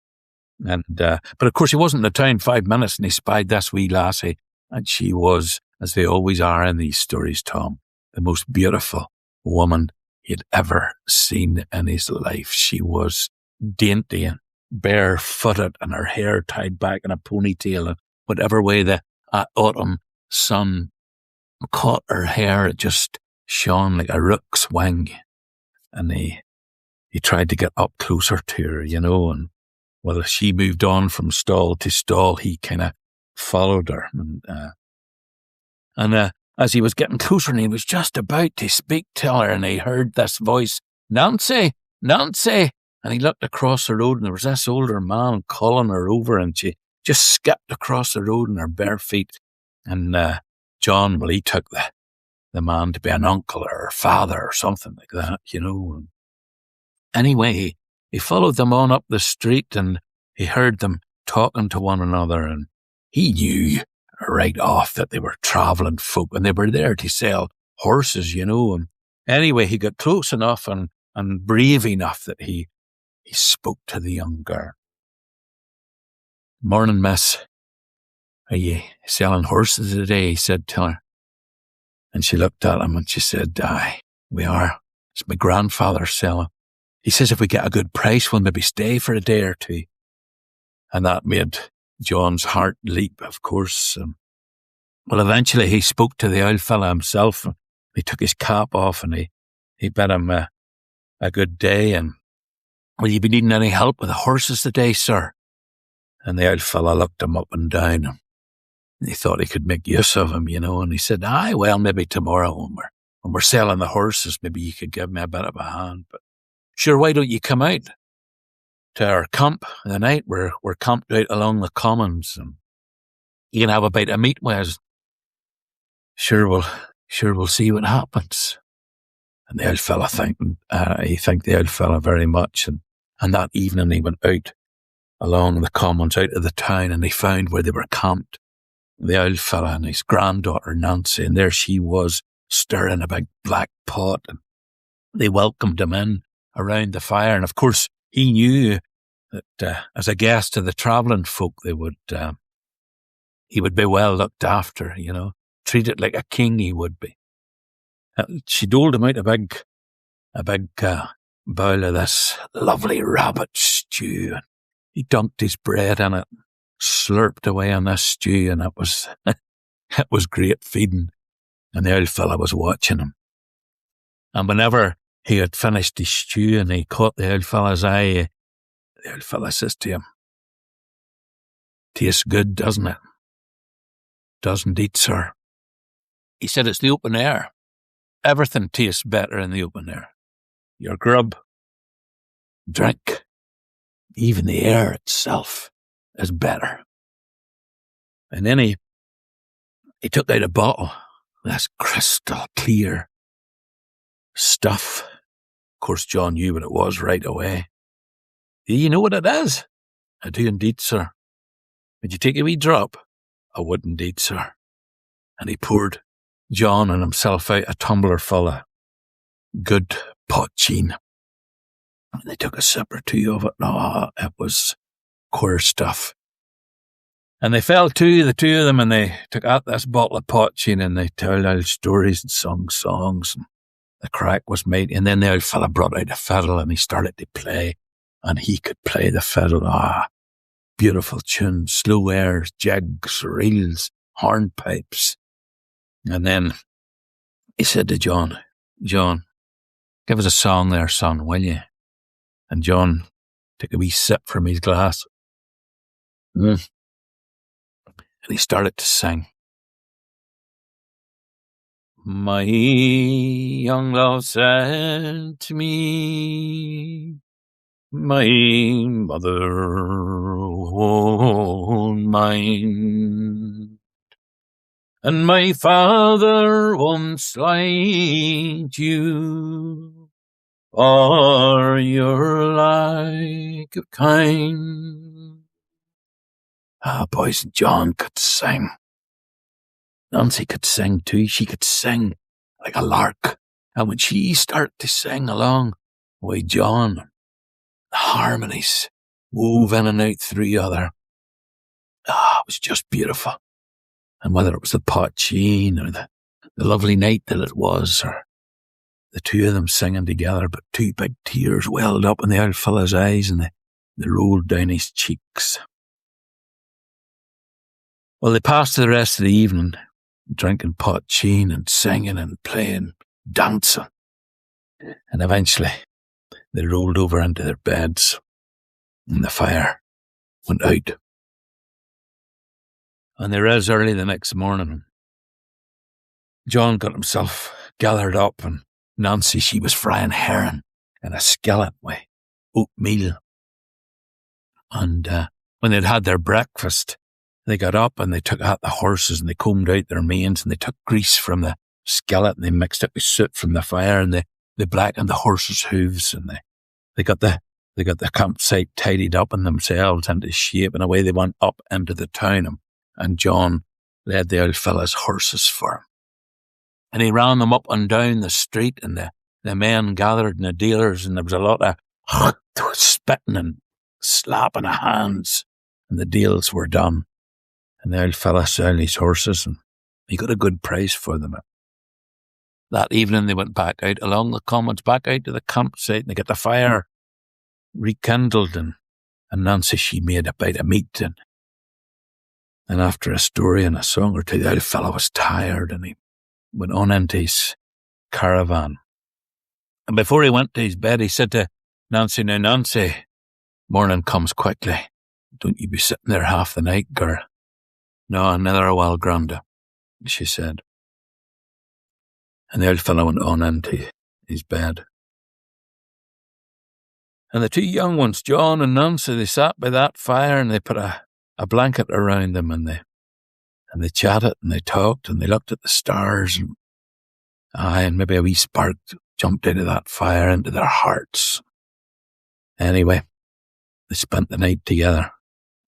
And but of course he wasn't in the town 5 minutes, and he spied this wee lassie, and she was, as they always are in these stories, Tom, the most beautiful woman he'd ever seen in his life. She was dainty and barefooted, and her hair tied back in a ponytail, and whatever way the autumn sun caught her hair, it just shone like a rook's wing. And he tried to get up closer to her, you know, and while she moved on from stall to stall, he kind of followed her. And as he was getting closer, and he was just about to speak to her, and he heard this voice, "Nancy, Nancy." And he looked across the road, and there was this older man calling her over, and she just skipped across the road in her bare feet. And John, well, he took the man to be an uncle or a father or something like that, you know. And anyway, he followed them on up the street, and he heard them talking to one another, and he knew right off that they were travelling folk, and they were there to sell horses, you know. And anyway, he got close enough and brave enough that he spoke to the young girl. "Morning, miss. Are you selling horses today?" he said to her. And she looked at him, and she said, "Aye, we are. It's my grandfather selling. He says if we get a good price, we'll maybe stay for a day or 2. And that made John's heart leap, of course. Well, eventually he spoke to the old fella himself. He took his cap off, and he bid him a good day. And, "Will you be needing any help with the horses today, sir?" And the old fella looked him up and down, and he thought he could make use of him, you know. And he said, "Aye, well, maybe tomorrow when we're selling the horses, maybe you could give me a bit of a hand. But sure, why don't you come out to our camp in the night? We're camped out along the commons, and you can have a bite of meat with us. Sure, we'll see what happens." And the old fella he thanked the old fella very much. And that evening he went out along the commons out of the town, and he found where they were camped. The old fella and his granddaughter Nancy, and there she was stirring a big black pot, and they welcomed him in around the fire. And of course he knew that as a guest to the travelling folk, he would be well looked after, treated like a king he would be. She doled him out a big bowl of this lovely rabbit stew, and he dunked his bread in it, slurped away on this stew, and it was great feeding. And the old fella was watching him. And whenever he had finished his stew and he caught the old fella's eye, the old fella says to him, "Tastes good, doesn't it?" "Does indeed, sir." He said, "It's the open air. Everything tastes better in the open air. Your grub, drink, even the air itself is better." And then he took out a bottle, this crystal clear stuff. Of course, John knew what it was right away. "Do you know what it is?" "I do indeed, sir." "Would you take a wee drop?" "I would indeed, sir." And he poured John and himself out a tumbler full of good poteen. And they took a sip or two of it. It was queer stuff. And they fell to, the two of them, and they took out this bottle of poteen and they told old stories and sung songs. And the crack was made. And then the old fella brought out a fiddle and he started to play. And he could play the fiddle. Beautiful tunes, slow airs, jigs, reels, hornpipes. And then he said to John, "John, give us a song there, son, will you?" And John took a wee sip from his glass. And he started to sing. "My young love said to me, my mother won't mind, and my father won't slight you, for you're like a kind." Boys, John could sing. Nancy could sing too. She could sing like a lark. And when she started to sing along, why, John, the harmonies wove in and out through each other. It was just beautiful. And whether it was the poteen or the lovely night that it was, or the two of them singing together, but two big tears welled up in the old fella's eyes and they rolled down his cheeks. Well, they passed the rest of the evening drinking poteen and singing and playing, dancing. And eventually they rolled over into their beds and the fire went out. And they rose early the next morning. John got himself gathered up, and Nancy, she was frying herring in a skillet with oatmeal. And when they'd had their breakfast, they got up and they took out the horses and they combed out their manes and they took grease from the skillet and they mixed it with soot from the fire and they blackened the horses' hooves and they got the campsite tidied up and themselves into shape, and away they went up into the town. And John led the old fella's horses for him. And he ran them up and down the street, and the men gathered and the dealers, and there was a lot of spitting and slapping of hands, and the deals were done. And the old fella sold his horses, and he got a good price for them. That evening they went back out along the commons, back out to the campsite, and they got the fire rekindled, and Nancy, she made a bite of meat, and after a story and a song or two, the old fellow was tired, and he went on into his caravan. And before he went to his bed, he said to Nancy, "Now, Nancy, morning comes quickly. Don't you be sitting there half the night, girl." "No, another a while, Granda," she said. And the old fellow went on into his bed. And the two young ones, John and Nancy, they sat by that fire and they put a blanket around them, and they chatted and they talked and they looked at the stars, and maybe a wee spark jumped out of that fire into their hearts. Anyway, they spent the night together,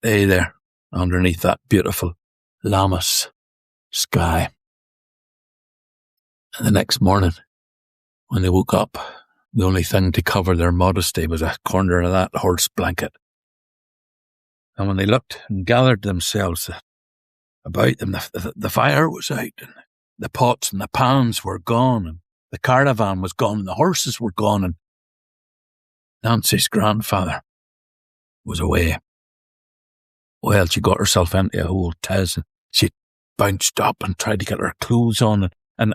they there underneath that beautiful Lammas sky. And the next morning, when they woke up, the only thing to cover their modesty was a corner of that horse blanket And when they looked and gathered themselves about them, the fire was out, and the pots and the pans were gone, and the caravan was gone, and the horses were gone, and Nancy's grandfather was away. Well, she got herself into a whole tiz, and she bounced up and tried to get her clothes on, and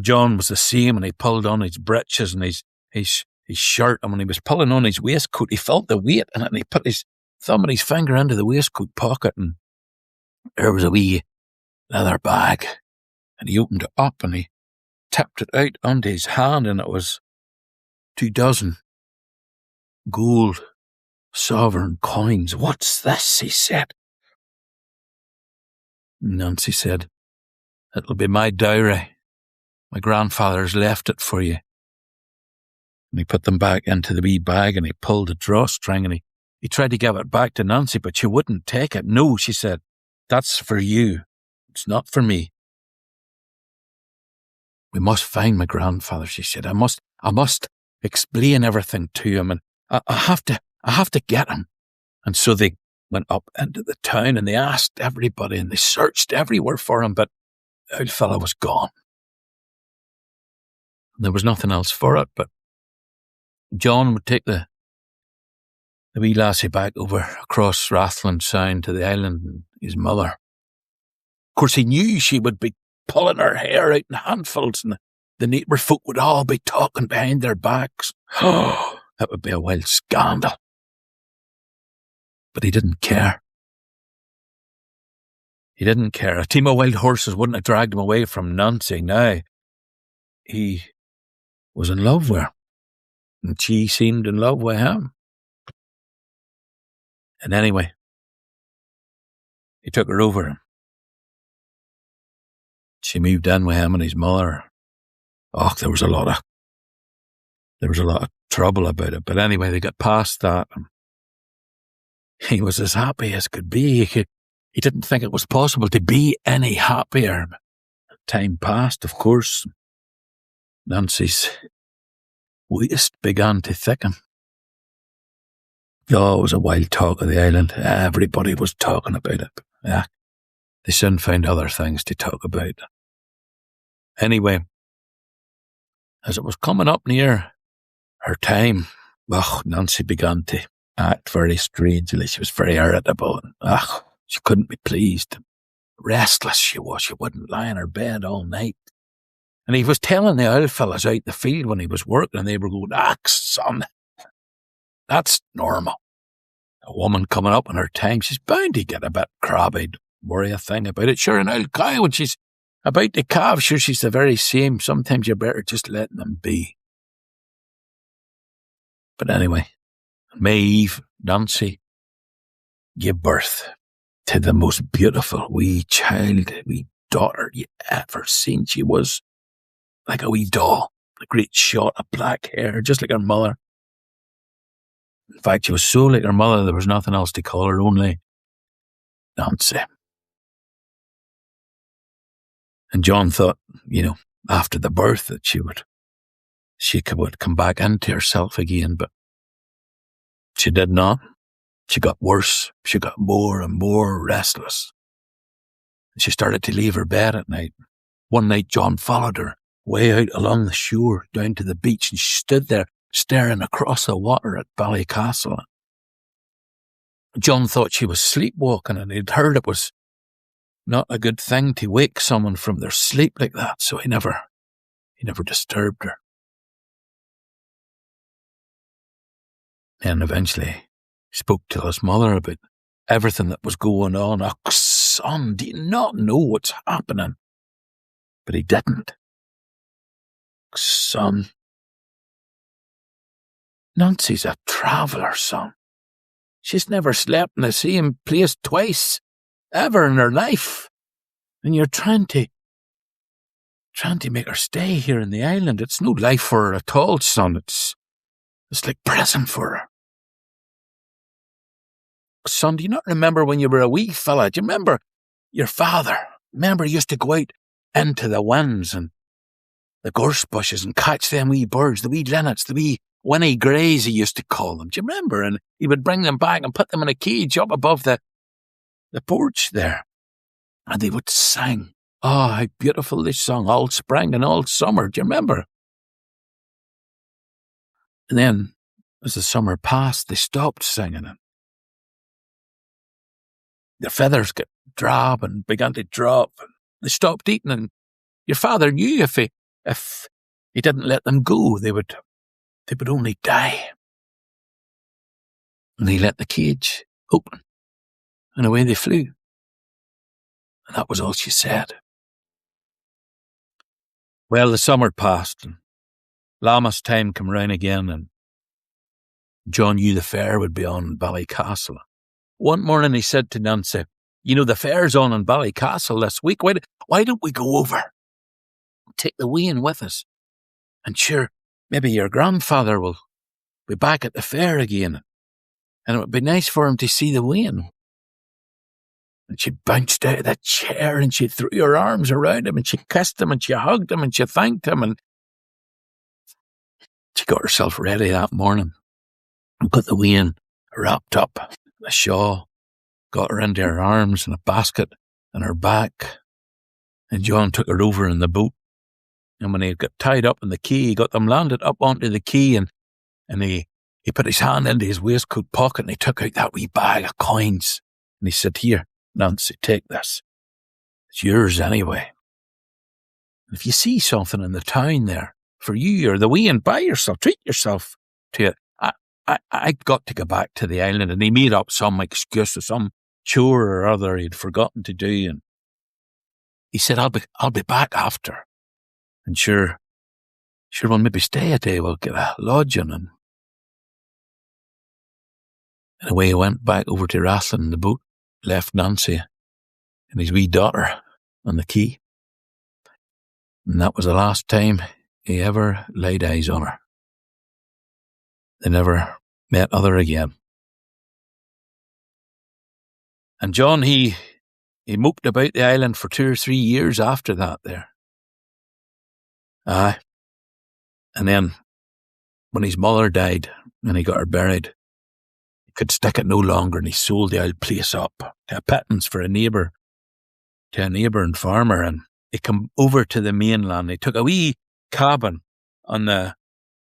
John was the same, and he pulled on his breeches and his shirt, and when he was pulling on his waistcoat, he felt the weight in it, and he put his thumb and his finger into the waistcoat pocket, and there was a wee leather bag, and he opened it up and he tipped it out onto his hand, and it was 24 gold sovereign coins. "What's this?" he said. Nancy said, "It'll be my dowry. My grandfather's left it for you." And he put them back into the wee bag, and he pulled the drawstring, and he tried to give it back to Nancy, but she wouldn't take it. "No," she said, "that's for you. It's not for me. We must find my grandfather," she said. I must explain everything to him, and I have to get him." And so they went up into the town, and they asked everybody, and they searched everywhere for him, but the old fellow was gone. There was nothing else for it, but John would take the wee lassie back over across Rathlin Sound to the island, and his mother. Of course, he knew she would be pulling her hair out in handfuls, and the neighbour folk would all be talking behind their backs. Oh, that would be a wild scandal. But he didn't care. He didn't care. A team of wild horses wouldn't have dragged him away from Nancy. Now, he was in love with her, and she seemed in love with him. And anyway, he took her over, and she moved in with him and his mother. Oh, there was a lot of trouble about it. But anyway, they got past that, and he was as happy as could be. He didn't think it was possible to be any happier. Time passed, of course. Nancy's waist began to thicken. Oh, it was a wild talk of the island. Everybody was talking about it. Yeah, they soon found other things to talk about. Anyway, as it was coming up near her time, Nancy began to act very strangely. She was very irritable, and she couldn't be pleased. Restless she was. She wouldn't lie in her bed all night. And he was telling the old fellas out the field when he was working, and they were going, "Son, that's normal. A woman coming up in her time, she's bound to get a bit crabby. Don't worry a thing about it. Sure, an old cow, when she's about to calve, sure, she's the very same. Sometimes you're better just letting them be." But anyway, May Eve, Nancy gave birth to the most beautiful wee daughter you ever seen. She was like a wee doll, a great shot of black hair, just like her mother. In fact, she was so like her mother, there was nothing else to call her, only Nancy. And John thought, after the birth that she would come back into herself again, but she did not. She got worse. She got more and more restless. She started to leave her bed at night. One night, John followed her way out along the shore down to the beach, and she stood there staring across the water at Ballycastle. John thought she was sleepwalking, and he'd heard it was not a good thing to wake someone from their sleep like that, so he never disturbed her. And eventually he spoke to his mother about everything that was going on. "Oh, son, do you not know what's happening?" But he didn't. "Son, Nancy's a traveller, son. She's never slept in the same place twice, ever in her life. And you're trying to make her stay here in the island. It's no life for her at all, son. It's like prison for her. Son, do you not remember when you were a wee fella? Do you remember your father? Remember he used to go out into the winds and the gorse bushes and catch them wee birds, the wee linnets, the wee Winnie Greys, he used to call them. Do you remember? And he would bring them back and put them in a cage up above the porch there. And they would sing. Oh, how beautiful they sung all spring and all summer. Do you remember? And then, as the summer passed, they stopped singing. And their feathers got drab and began to drop. And they stopped eating. And your father knew if he didn't let them go, they would only die. And he let the cage open. And away they flew. And that was all she said. Well, the summer passed, and Lammas time came round again, and John knew the fair would be on in Ballycastle. One morning he said to Nancy, "You know, the fair's on in Ballycastle this week. Why don't we go over? Take the wean with us. And sure, maybe your grandfather will be back at the fair again, and it would be nice for him to see the wean." And she bounced out of the chair and she threw her arms around him and she kissed him and she hugged him and she thanked him, and she got herself ready that morning and got the wean wrapped up, a shawl, got her into her arms and a basket on her back, and John took her over in the boat. And when he got tied up in the quay, he got them landed up onto the quay, and he put his hand into his waistcoat pocket and he took out that wee bag of coins. And he said, "Here, Nancy, take this. It's yours anyway. If you see something in the town there for you or the wean, buy yourself, treat yourself to it." I'd got to go back to the island, and he made up some excuse or some chore or other he'd forgotten to do. And he said, I'll be back after. And sure, we'll maybe stay a day. We'll get a lodging. And away he went back over to Rathlin in the boat, left Nancy and his wee daughter on the quay. And that was the last time he ever laid eyes on her. They never met other again. And John, he moped about the island for 2 or 3 years after that there. Aye. And then, when his mother died and he got her buried, he could stick it no longer, and he sold the old place up to a pittance for a neighbour and farmer, and he come over to the mainland. He took a wee cabin on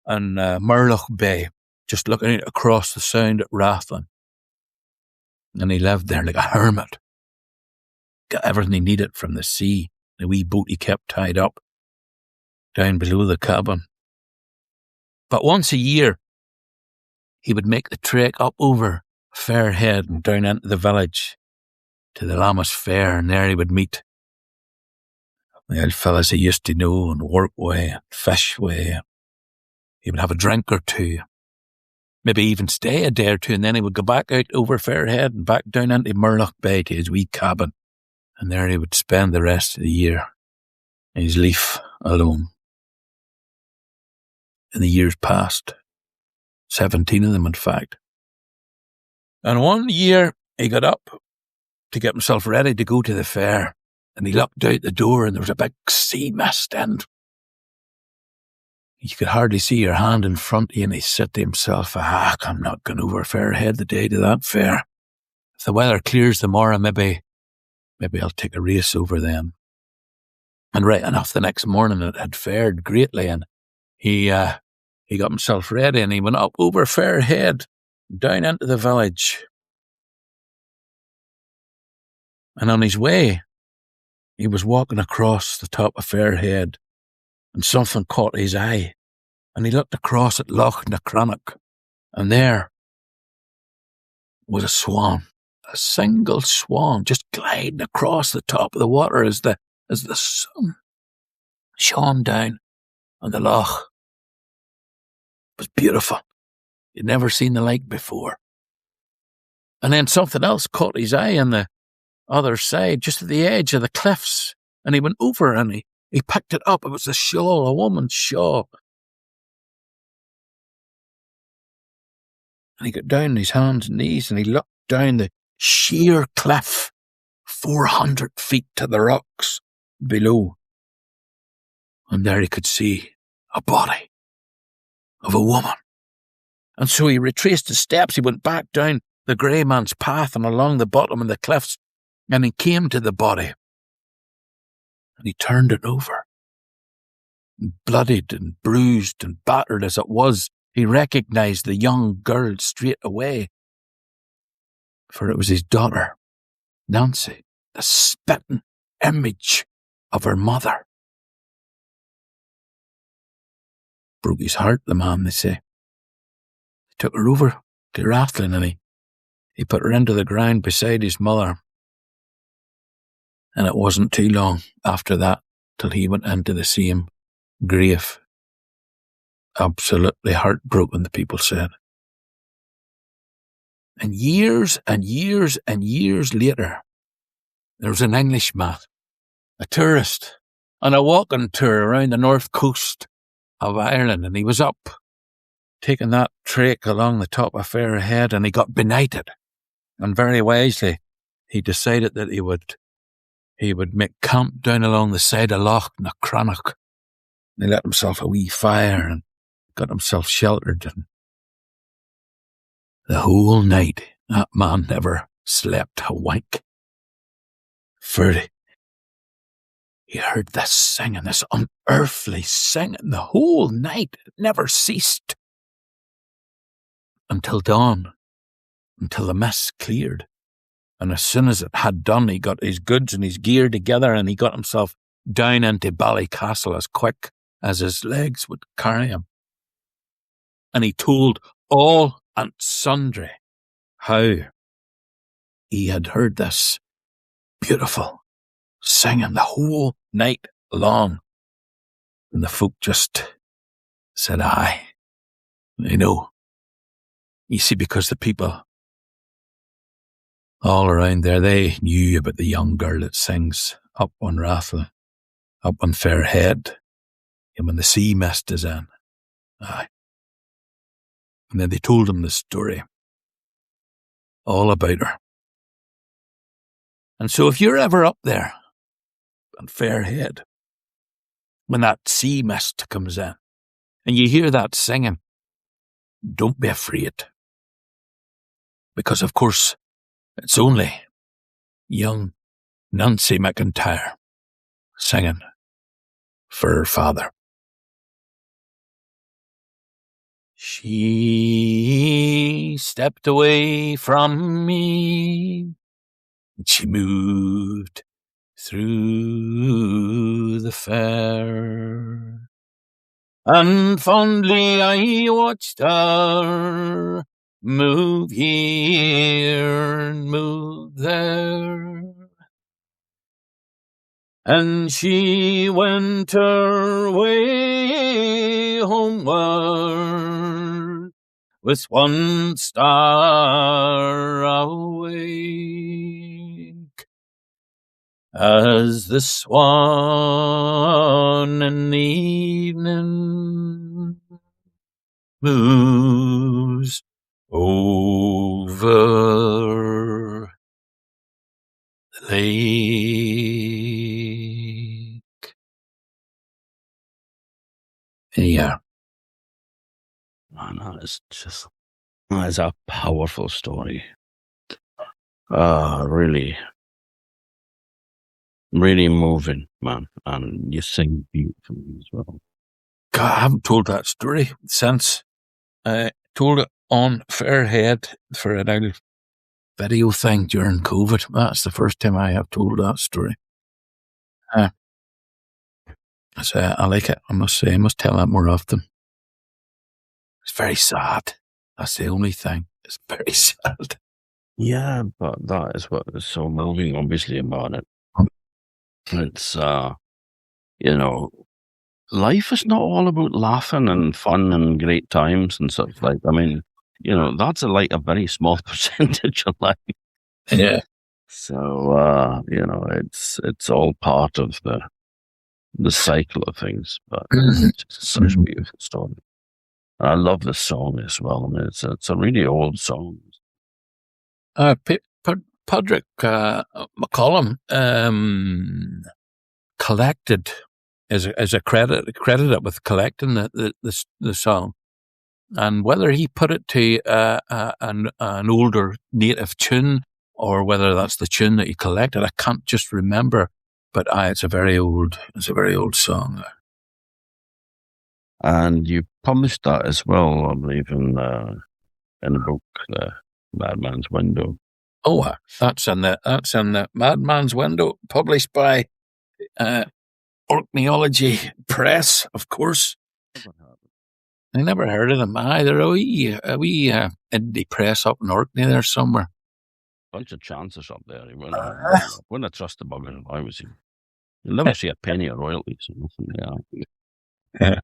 Murlough Bay, just looking out across the sound at Rathlin. And he lived there like a hermit. Got everything he needed from the sea. The wee boat he kept tied up down below the cabin. But once a year, he would make the trek up over Fairhead and down into the village to the Lammas Fair, and there he would meet the old fellas he used to know, and Workway and Fishway. He would have a drink or two, maybe even stay a day or two, and then he would go back out over Fairhead and back down into Murlough Bay to his wee cabin, and there he would spend the rest of the year in his leaf alone. And the years passed, 17 of them in fact. And one year he got up to get himself ready to go to the fair, and he looked out the door and there was a big sea mist, and you could hardly see your hand in front of you, and he said to himself, I'm not going over Fairhead the day to that fair. If the weather clears tomorrow, maybe I'll take a race over then. And right enough, the next morning it had fared greatly, and he got himself ready, and he went up over Fairhead, down into the village. And on his way, he was walking across the top of Fairhead, and something caught his eye, and he looked across at Loch na Cranach, and there was a swan, a single swan, just gliding across the top of the water as the sun shone down on the loch. It was beautiful. He'd never seen the like before. And then something else caught his eye on the other side, just at the edge of the cliffs, and he went over and he picked it up. It was a shawl, a woman's shawl. And he got down on his hands and knees and he looked down the sheer cliff, 400 feet to the rocks below. And there he could see a body of a woman And so he retraced his steps. He went back down the grey man's path and along the bottom of the cliffs, and he came to the body. And he turned it over. And bloodied and bruised and battered as it was, he recognised the young girl straight away. For it was his daughter, Nancy, the spitting image of her mother. Broke his heart, the man, they say. He took her over to Rathlin and he put her into the ground beside his mother. And it wasn't too long after that till he went into the same grave. Absolutely heartbroken, the people said. And years and years and years later, there was an Englishman, a tourist, on a walking tour around the north coast of Ireland, and he was up taking that trek along the top of Fairhead, and he got benighted. And very wisely, he decided that he would make camp down along the side of Loch Nachranach. And he lit himself a wee fire and got himself sheltered. And the whole night, that man never slept a wink. For he heard this singing, this unearthly singing the whole night. It never ceased. Until dawn, until the mist cleared. And as soon as it had done, he got his goods and his gear together and he got himself down into Ballycastle as quick as his legs would carry him. And he told all and sundry how he had heard this beautiful singing the whole night long. And the folk just said, aye, they know. You see, because the people all around there, they knew about the young girl that sings up on Rathlin, up on Fairhead, and when the sea mist is in. Aye. And then they told him the story, all about her. And so if you're ever up there on Fairhead, when that sea mist comes in, and you hear that singing, don't be afraid. Because, of course, it's only young Nancy McIntyre singing for her father. She stepped away from me, and she moved through the fair, and fondly I watched her move here and move there. And she went her way homeward with one star awake, as the swan in the evening moves over the lake. Yeah. Man, that is a powerful story. Really, really moving, man. And you sing beautifully as well. God, I haven't told that story since. I told it on Fairhead for an old video thing during COVID. That's the first time I have told that story. So I like it, I must say. I must tell that more often. It's very sad. That's the only thing. It's very sad. Yeah, but that is what is so moving, obviously, about it. It's, life is not all about laughing and fun and great times and such like. I mean, that's a very small percentage of life. Yeah. So, it's all part of the cycle of things, but it's just such a beautiful story. And I love the song as well. I mean, it's a really old song. Padraig McCollum collected, as a credited with collecting the song. And whether he put it to an older native tune, or whether that's the tune that he collected, I can't just remember. But it's a very old song. And you published that as well, I believe, in the book, The Madman's Window. Oh, that's in the Madman's Window, published by Orkneyology Press, of course. I never heard of them either. A wee indie press up in Orkney there somewhere. Bunch of chances up there. Wouldn't have trusted the bugger if I was here. You'll never see a penny of royalties or nothing. Yeah.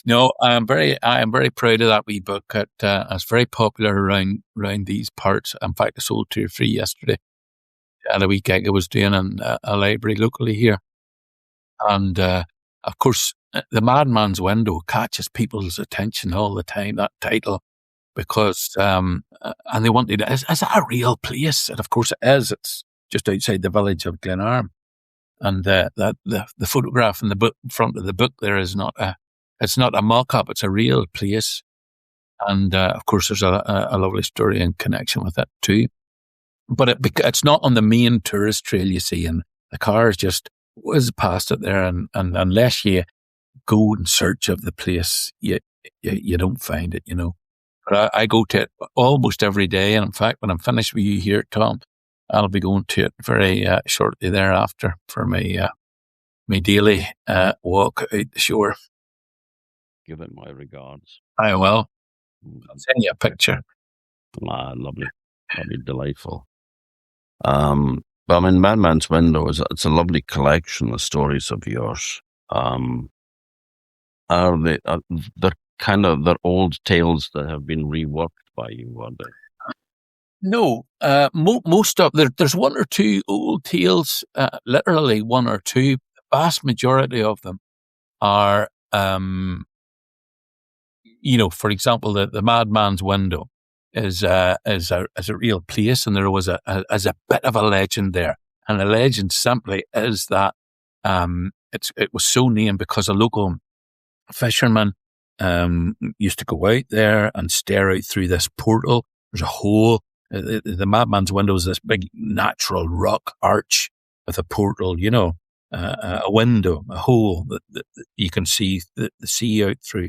No, I am very proud of that wee book. It's very popular around these parts. In fact, I sold 2 or 3 yesterday at a wee gig I was doing in a library locally here. And of course, The Madman's Window catches people's attention all the time, that title, because and they wanted, is that a real place? And of course it is. It's just outside the village of Glenarm. And the photograph in the front of the book there is it's not a mock-up, it's a real place. And of course there's a lovely story in connection with it too. But it's not on the main tourist trail, you see, and the cars just whiz past it there, and unless you go in search of the place, you don't find it, But I go to it almost every day, and in fact, when I'm finished with you here, Tom, I'll be going to it very shortly thereafter for my daily walk out the shore. Give it my regards. I will. I'll send you a picture. Lovely. That'd be delightful. But I mean, Madman's Window it's a lovely collection of stories of yours. Are they? They're old tales that have been reworked by you, are they? No, most of there's 1 or 2 old tales, literally 1 or 2. The vast majority of them are, for example, the Madman's Window is a real place, and there was a bit of a legend there, and the legend simply is that it was so named because a local fisherman used to go out there and stare out through this portal. There's a hole. The Madman's Window is this big natural rock arch with a portal, a window, a hole that you can see the sea out through.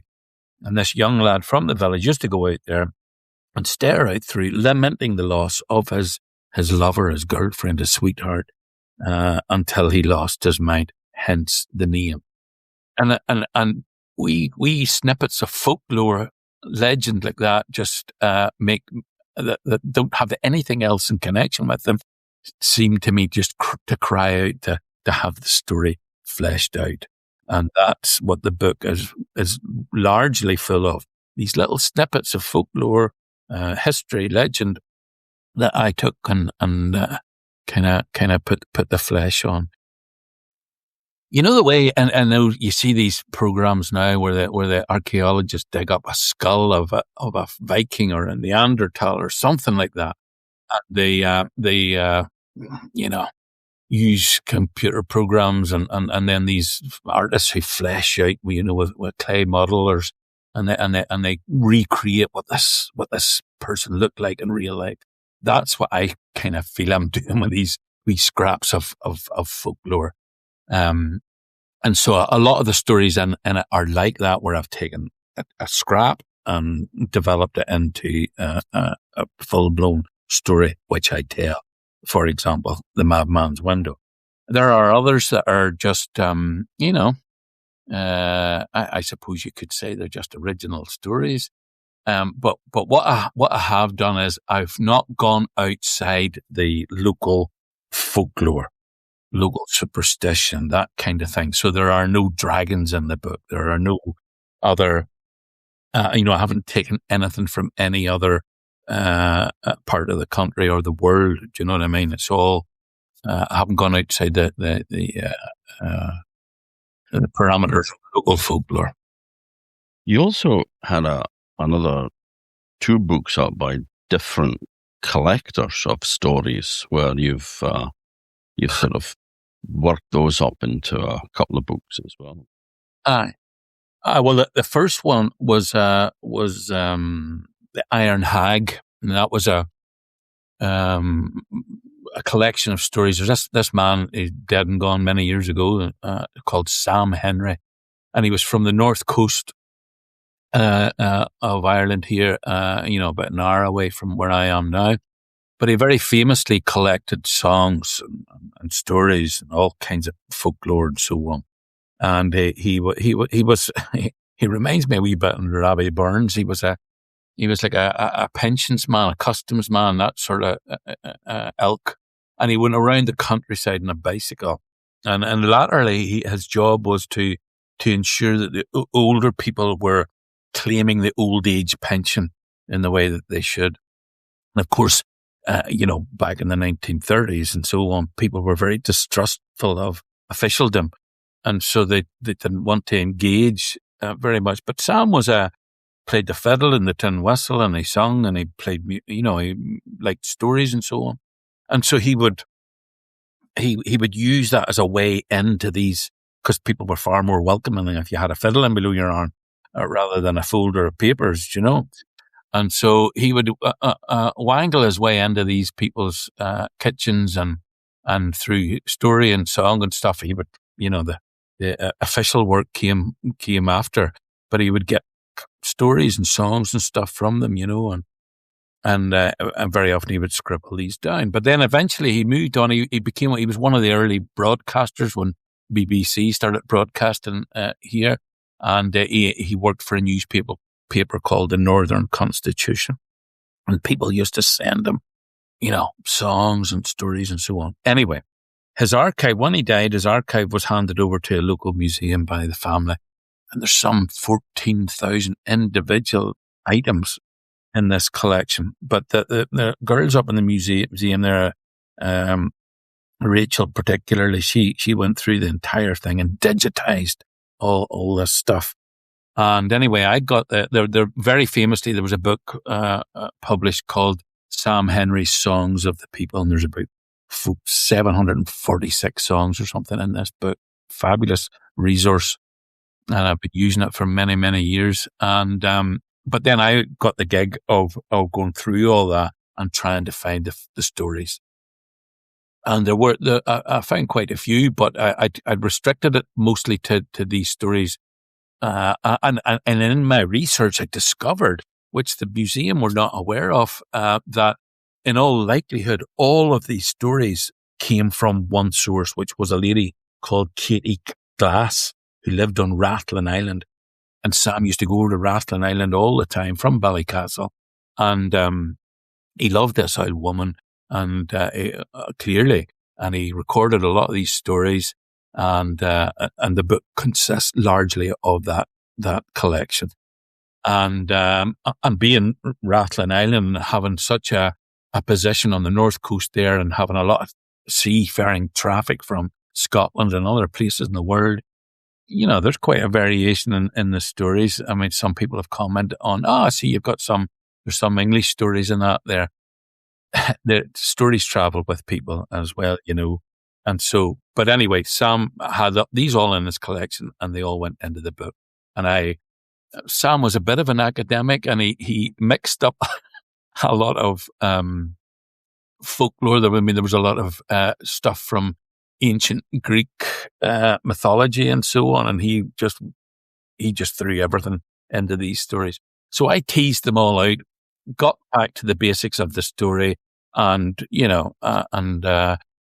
And this young lad from the village used to go out there and stare out through, lamenting the loss of his lover, his girlfriend, his sweetheart, until he lost his mind, hence the name. And we snippets of folklore, legend like that, just make that don't have anything else in connection with them, seem to me just to cry out to have the story fleshed out. And that's what the book is largely full of. These little snippets of folklore, history, legend that I took and kind of put the flesh on. The way, and I know you see these programs now where the archaeologists dig up a skull of a Viking or a Neanderthal or something like that. And they use computer programs and then these artists who flesh out, with clay modelers, and they recreate what this person looked like in real life. That's what I kind of feel I'm doing with these wee scraps of folklore. And so a lot of the stories in it are like that, where I've taken a scrap and developed it into a full-blown story, which I tell. For example, The Madman's Window. There are others that are just, I suppose you could say they're just original stories. But what I have done is I've not gone outside the local folklore, local superstition, that kind of thing. So there are no dragons in the book. There are no other, I haven't taken anything from any other part of the country or the world. Do you know what I mean? It's all, I haven't gone outside the parameters of local folklore. You also had another 2 books out by different collectors of stories, where you've sort of worked those up into a couple of books as well. Aye. Well, the first one was the Iron Hag, and that was a collection of stories. There's this man, he's dead and gone many years ago, called Sam Henry, and he was from the north coast of Ireland here, about an hour away from where I am now. But he very famously collected songs and stories and all kinds of folklore and so on. And he reminds me a wee bit of Robbie Burns. He was like a pensions man, a customs man, that sort of ilk. And he went around the countryside on a bicycle. And latterly, his job was to ensure that the older people were claiming the old age pension in the way that they should. And of course, back in the 1930s and so on, people were very distrustful of officialdom. And so they didn't want to engage very much. But Sam played the fiddle and the tin whistle, and he sung, and he played, he liked stories and so on. And so he would use that as a way into these, because people were far more welcoming if you had a fiddle in below your arm rather than a folder of papers, And so he would wangle his way into these people's kitchens, and through story and song and stuff, he would, the official work came after, but he would get stories and songs and stuff from them, and very often he would scribble these down. But then eventually he moved on. He was one of the early broadcasters when BBC started broadcasting here, and he worked for a newspaper called the Northern Constitution, and people used to send him, songs and stories and so on. Anyway, his archive, when he died, his archive was handed over to a local museum by the family, and there's some 14,000 individual items in this collection. But the girls up in the museum there, Rachel particularly, she went through the entire thing and digitized all this stuff. And anyway, I got there very famously, there was a book published called Sam Henry's Songs of the People, and there's about 746 songs or something in this book. Fabulous resource, and I've been using it for many, many years. And but then I got the gig of going through all that and trying to find the stories. And I found quite a few, but I'd restricted it mostly to these stories. And in my research, I discovered, which the museum were not aware of, that in all likelihood, all of these stories came from one source, which was a lady called Katie Glass, who lived on Rathlin Island. And Sam used to go over to Rathlin Island all the time from Ballycastle. And he loved this old woman, and clearly, and he recorded a lot of these stories. And the book consists largely of that collection. And being Rathlin Island, having such a position on the north coast there, and having a lot of seafaring traffic from Scotland and other places in the world, there's quite a variation in the stories. I mean, some people have commented on, I see you've got there's some English stories in that there. The stories travel with people as well, And so, but anyway, Sam had these all in his collection, and they all went into the book. And Sam was a bit of an academic, and he mixed up a lot of folklore. There was a lot of stuff from ancient Greek mythology and so on, and he just threw everything into these stories. So I teased them all out, got back to the basics of the story, and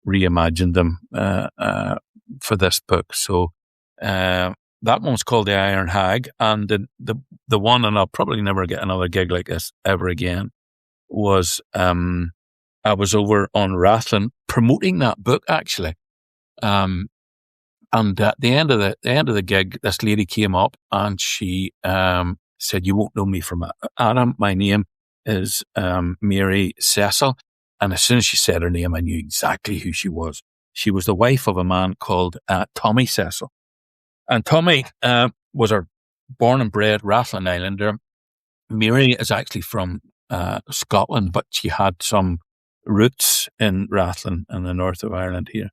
reimagined them for this book. So that one's called The Iron Hag, and the one, and I'll probably never get another gig like this ever again, was I was over on Rathlin promoting that book, actually. And at the end of the gig, this lady came up and she said, "You won't know me from Adam. My name is Mary Cecil." And as soon as she said her name, I knew exactly who she was. She was the wife of a man called Tommy Cecil. And Tommy was a born and bred Rathlin Islander. Mary is actually from Scotland, but she had some roots in Rathlin in the north of Ireland here.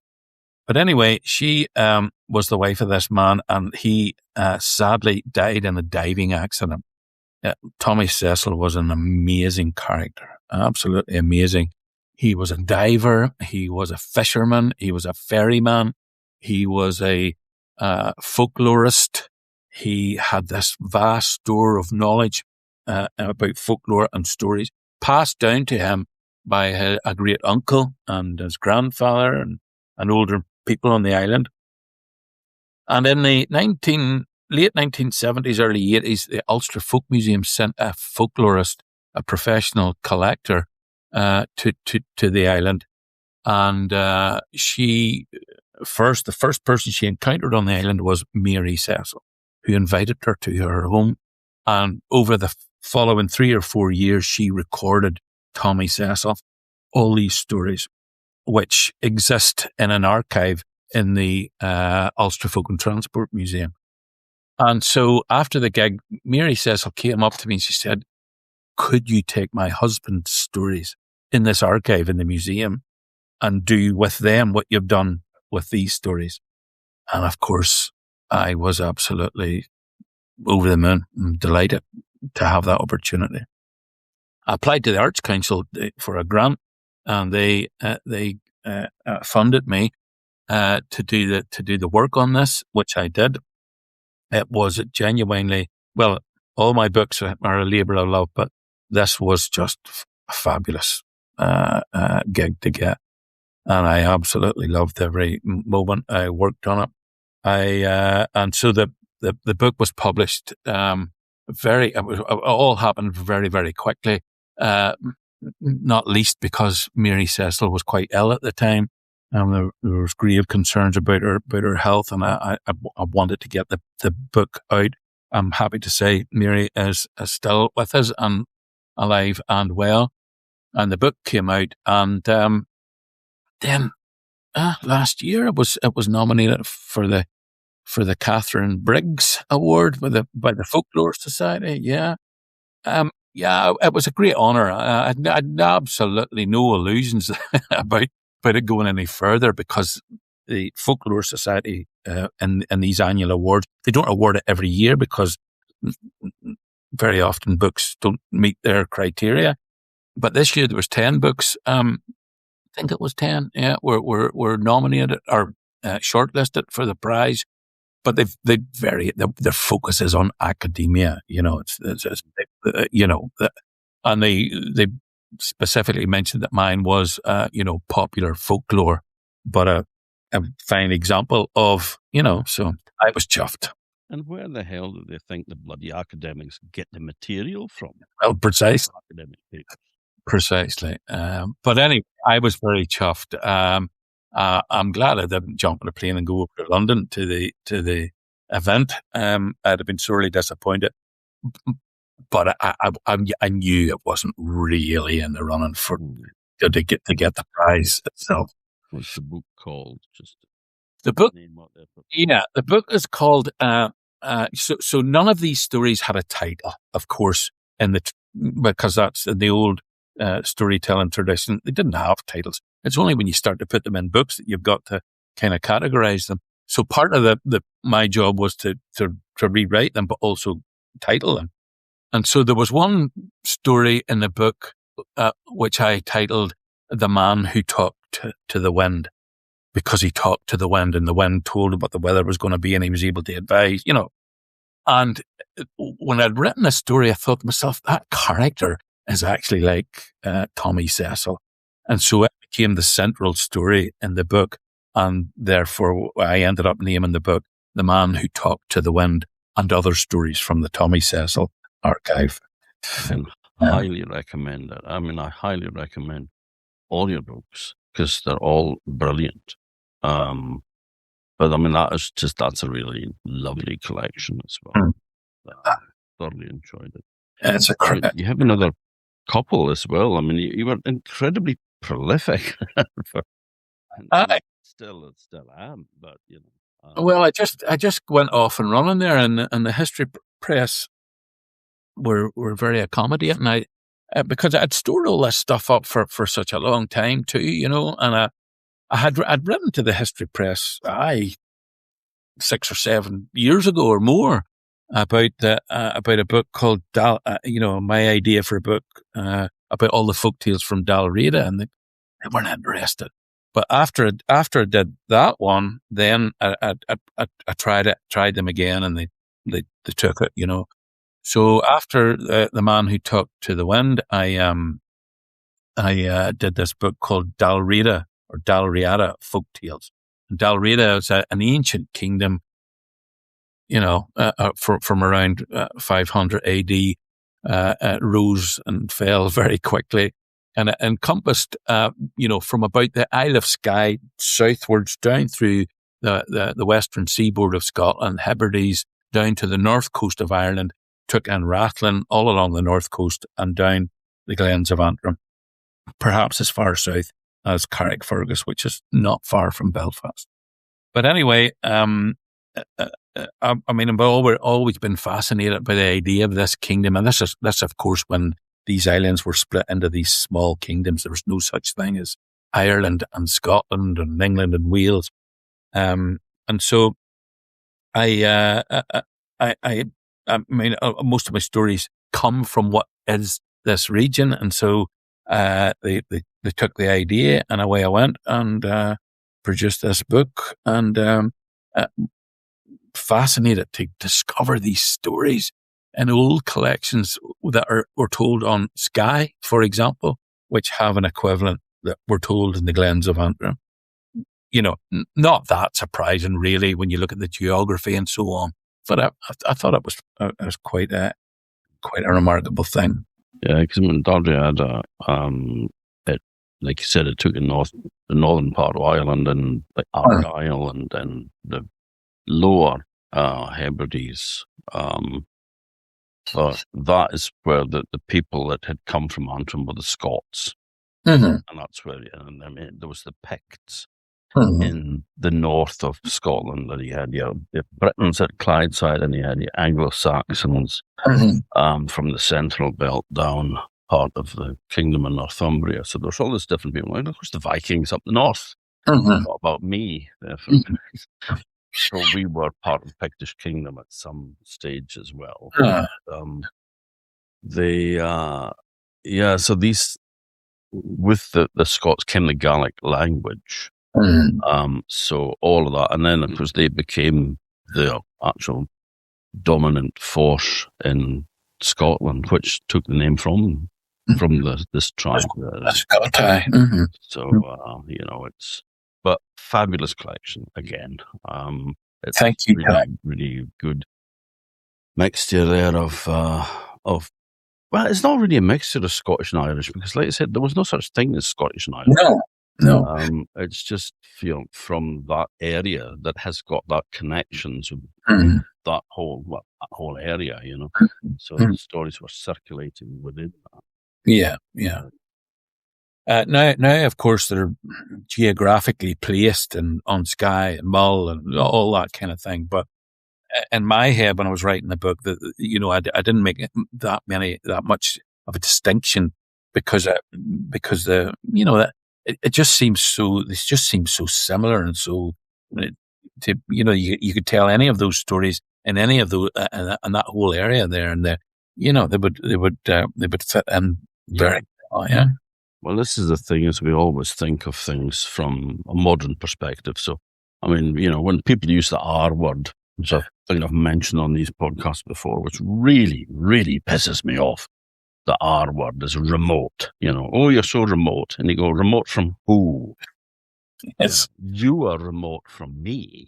But anyway, she was the wife of this man, and he sadly died in a diving accident. Tommy Cecil was an amazing character, absolutely amazing. He was a diver, he was a fisherman, he was a ferryman, he was a folklorist. He had this vast store of knowledge about folklore and stories passed down to him by a great uncle and his grandfather and older people on the island. And in the late 1970s, early 80s, the Ulster Folk Museum sent a folklorist, a professional collector, to the island. And the first person she encountered on the island was Mary Cecil, who invited her to her home. And over the following 3 or 4 years, she recorded Tommy Cecil, all these stories, which exist in an archive in the Ulster Folk and Transport Museum. And so after the gig, Mary Cecil came up to me and she said, could you take my husband's stories in this archive in the museum and do with them what you've done with these stories? And of course, I was absolutely over the moon. I'm delighted to have that opportunity. I applied to the Arts Council for a grant, and they funded me to do the work on this, which I did. It was genuinely, well, all my books are a labour of love, but this was just a fabulous gig to get, and I absolutely loved every moment I worked on it. And so the book was published. It all happened very, very quickly. Not least because Mary Cecil was quite ill at the time. There was grave concerns about her health, and I wanted to get the book out. I'm happy to say Mary is still with us and alive and well. And the book came out, and then last year it was nominated for the Catherine Briggs Award by the Folklore Society. Yeah. It was a great honour. I had absolutely no illusions about it going any further, because the Folklore Society and these annual awards, they don't award it every year because very often books don't meet their criteria. But this year there was 10 books. I think it was 10. Yeah, were nominated or shortlisted for the prize. But their focus is on academia. And they specifically mentioned that mine was, popular folklore, but a fine example of, so I was chuffed. And where the hell do they think the bloody academics get the material from? Well, precisely. Academic papers. Precisely. But anyway, I was very chuffed. I'm glad I didn't jump on a plane and go over to London to the event. I'd have been sorely disappointed. But I knew it wasn't really in the running to get the prize itself. What's the book called? The book is called. So none of these stories had a title, of course, because that's in the old storytelling tradition. They didn't have titles. It's only when you start to put them in books that you've got to kind of categorize them. So part of my job was to rewrite them, but also title them. And so there was one story in the book which I titled "The Man Who Talked to the Wind," because he talked to the wind, and the wind told him what the weather was going to be, and he was able to advise. And when I'd written a story, I thought to myself, that character is actually like Tommy Cecil, and so it became the central story in the book. And therefore, I ended up naming the book "The Man Who Talked to the Wind and Other Stories from the Tommy Cecil Archive." And highly recommend it. I mean, I highly recommend all your books because they're all brilliant. But I mean, that's a really lovely collection as well. I thoroughly enjoyed it. It's you have another couple as well. I mean, you were incredibly prolific. Still am, but well, I just went off and running there, and the history press were very accommodating. I because I'd stored all this stuff up for such a long time too, and I'd written to the History Press, 6 or 7 years ago or more, about a book called my idea for a book about all the folk tales from Dalriada, and they weren't interested. But after I did that one, then I tried them again, and they took it, So after the Man Who Talked to the Wind, I did this book called Dalriada Folk Tales. And Dalriada is an ancient kingdom, from around 500 AD, rose and fell very quickly. And it encompassed, from about the Isle of Skye southwards down through the western seaboard of Scotland, Hebrides, down to the north coast of Ireland, took in Rathlin, all along the north coast and down the Glens of Antrim, perhaps as far south as Carrickfergus, which is not far from Belfast. But anyway, I've always been fascinated by the idea of this kingdom, and this of course when these islands were split into these small kingdoms. There was no such thing as Ireland and Scotland and England and Wales, and so most of my stories come from what is this region, and so they took the idea, and away I went and produced this book, and fascinated to discover these stories in old collections that were told on Skye, for example, which have an equivalent that were told in the Glens of Antrim. Not that surprising, really, when you look at the geography and so on. But I thought it was quite a remarkable thing. Yeah, because Dalriada, like you said, it took the northern part of Ireland and like Argyll and then the lower Hebrides. But that is where the people that had come from Antrim were the Scots. Mm-hmm. And that's where, there was the Picts in the north of Scotland. And you had your Britons at Clydeside, and you had your Anglo-Saxons from the central belt down part of the Kingdom of Northumbria. So there's all these different people. And of course, the Vikings up the north. What about me? So we were part of the Pictish Kingdom at some stage as well. So these, with the Scots came the Gaelic language. So all of that. And then, of course, they became the actual dominant force in Scotland, which took the name from this tribe. So, but fabulous collection again. It's Thank you, really, really good mixture there of well, it's not really a mixture of Scottish and Irish, because, like I said, there was no such thing as Scottish and Irish. No. It's just from that area that has got that connection to that whole area, So the stories were circulating within that. Yeah. Now, of course, they're geographically placed and on Skye and Mull and all that kind of thing. But in my head, when I was writing the book, that I didn't make that much of a distinction because it just seems so. This just seems so similar, and so you could tell any of those stories in any of those in that whole area there, and they would fit in very well. Yeah. Well, this is the thing, is we always think of things from a modern perspective. So, when people use the R word, which I think I've mentioned on these podcasts before, which really, really pisses me off, the R word is remote. Oh, you're so remote. And you go, remote from who? Yes. You are remote from me.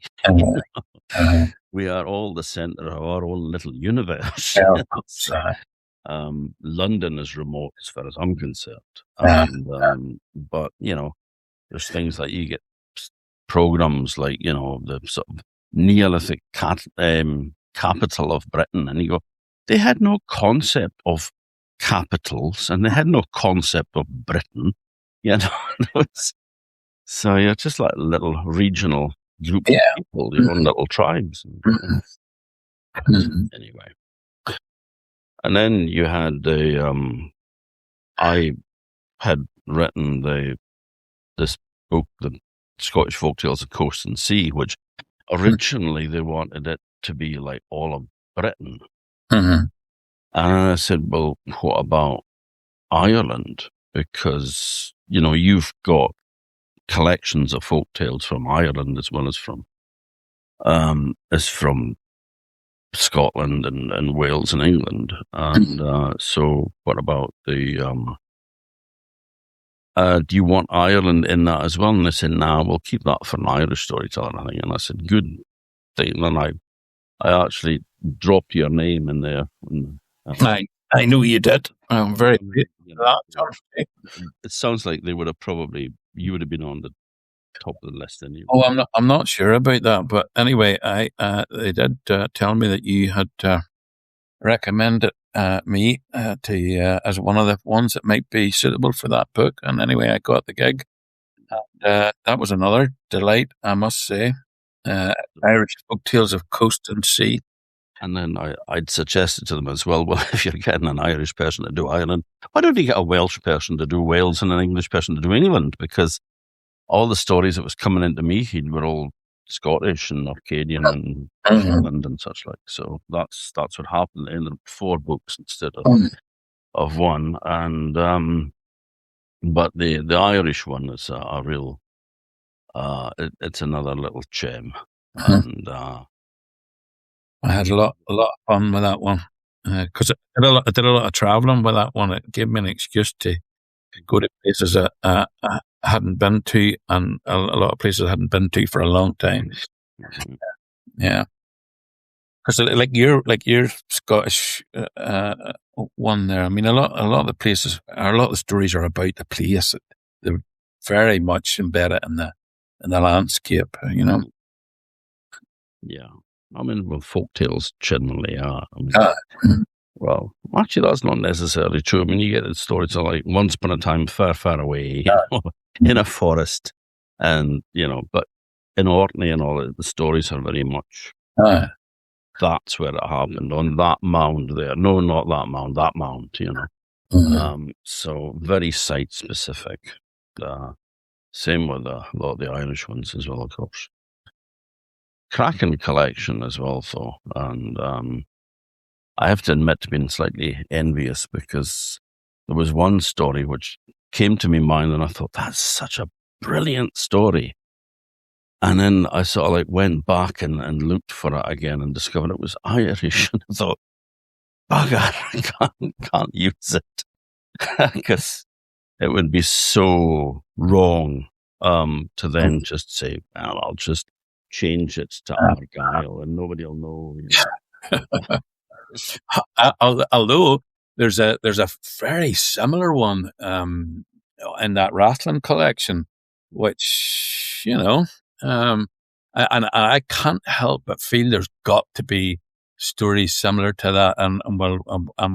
We are all the center of our own little universe. London is remote as far as I'm concerned. But, there's things like you get programs like, the sort of Neolithic capital of Britain, and you go, they had no concept of capitals, and they had no concept of Britain, So you're just like a little regional group of people, your own little tribes. Anyway. And then you had I had written this book, the Scottish folk tales of coast and sea, which originally they wanted it to be like all of Britain. Mm-hmm. And I said, well, what about Ireland? Because, you've got collections of folk tales from Ireland as well as from Scotland and Wales and England. And so what about the... do you want Ireland in that as well? And they said, nah, we'll keep that for an Irish storyteller, I think. And I said, good thing. And I actually dropped your name in there. And, I knew you did. I'm very grateful for that. It sounds like you would have been on the top of the list anyway. Oh, I'm not sure about that, but anyway, they did tell me that you had recommended me to as one of the ones that might be suitable for that book, and anyway, I got the gig. And, that was another delight, I must say. Irish folk tales of coast and sea. And then I'd suggested to them as well, if you're getting an Irish person to do Ireland, why don't you get a Welsh person to do Wales and an English person to do England? Because all the stories that was coming into me were all Scottish and Orcadian and Ireland and such like. So that's what happened. They ended up 4 books instead of one. And but the Irish one is a real it's another little gem. And I had a lot of fun with that one because I did a lot of traveling with that one. It gave me an excuse to go to places that I hadn't been to, and a lot of places I hadn't been to for a long time. Yeah, because like your Scottish one there. I mean, a lot of the places, a lot of the stories are about the place. They're very much embedded in the landscape. Yeah. I mean, well, folk tales generally are. Well, actually, that's not necessarily true. I mean, you get the stories of like once upon a time, far, far away, in a forest, and but in Orkney and all, the stories are very much. That's where it happened on that mound there. No, not that mound. That mound. So very site specific. Same with a lot of the Irish ones as well, of course. Cracking collection as well, though, and I have to admit to being slightly envious because there was one story which came to my mind, and I thought that's such a brilliant story, and then I sort of like went back and looked for it again and discovered it was Irish, and I thought, bugger, I can't use it because it would be so wrong to then just say, well, I'll just change it to Argyle and nobody will know. Although there's a very similar one in that Rathlin collection, which and I can't help but feel there's got to be stories similar to that, and we'll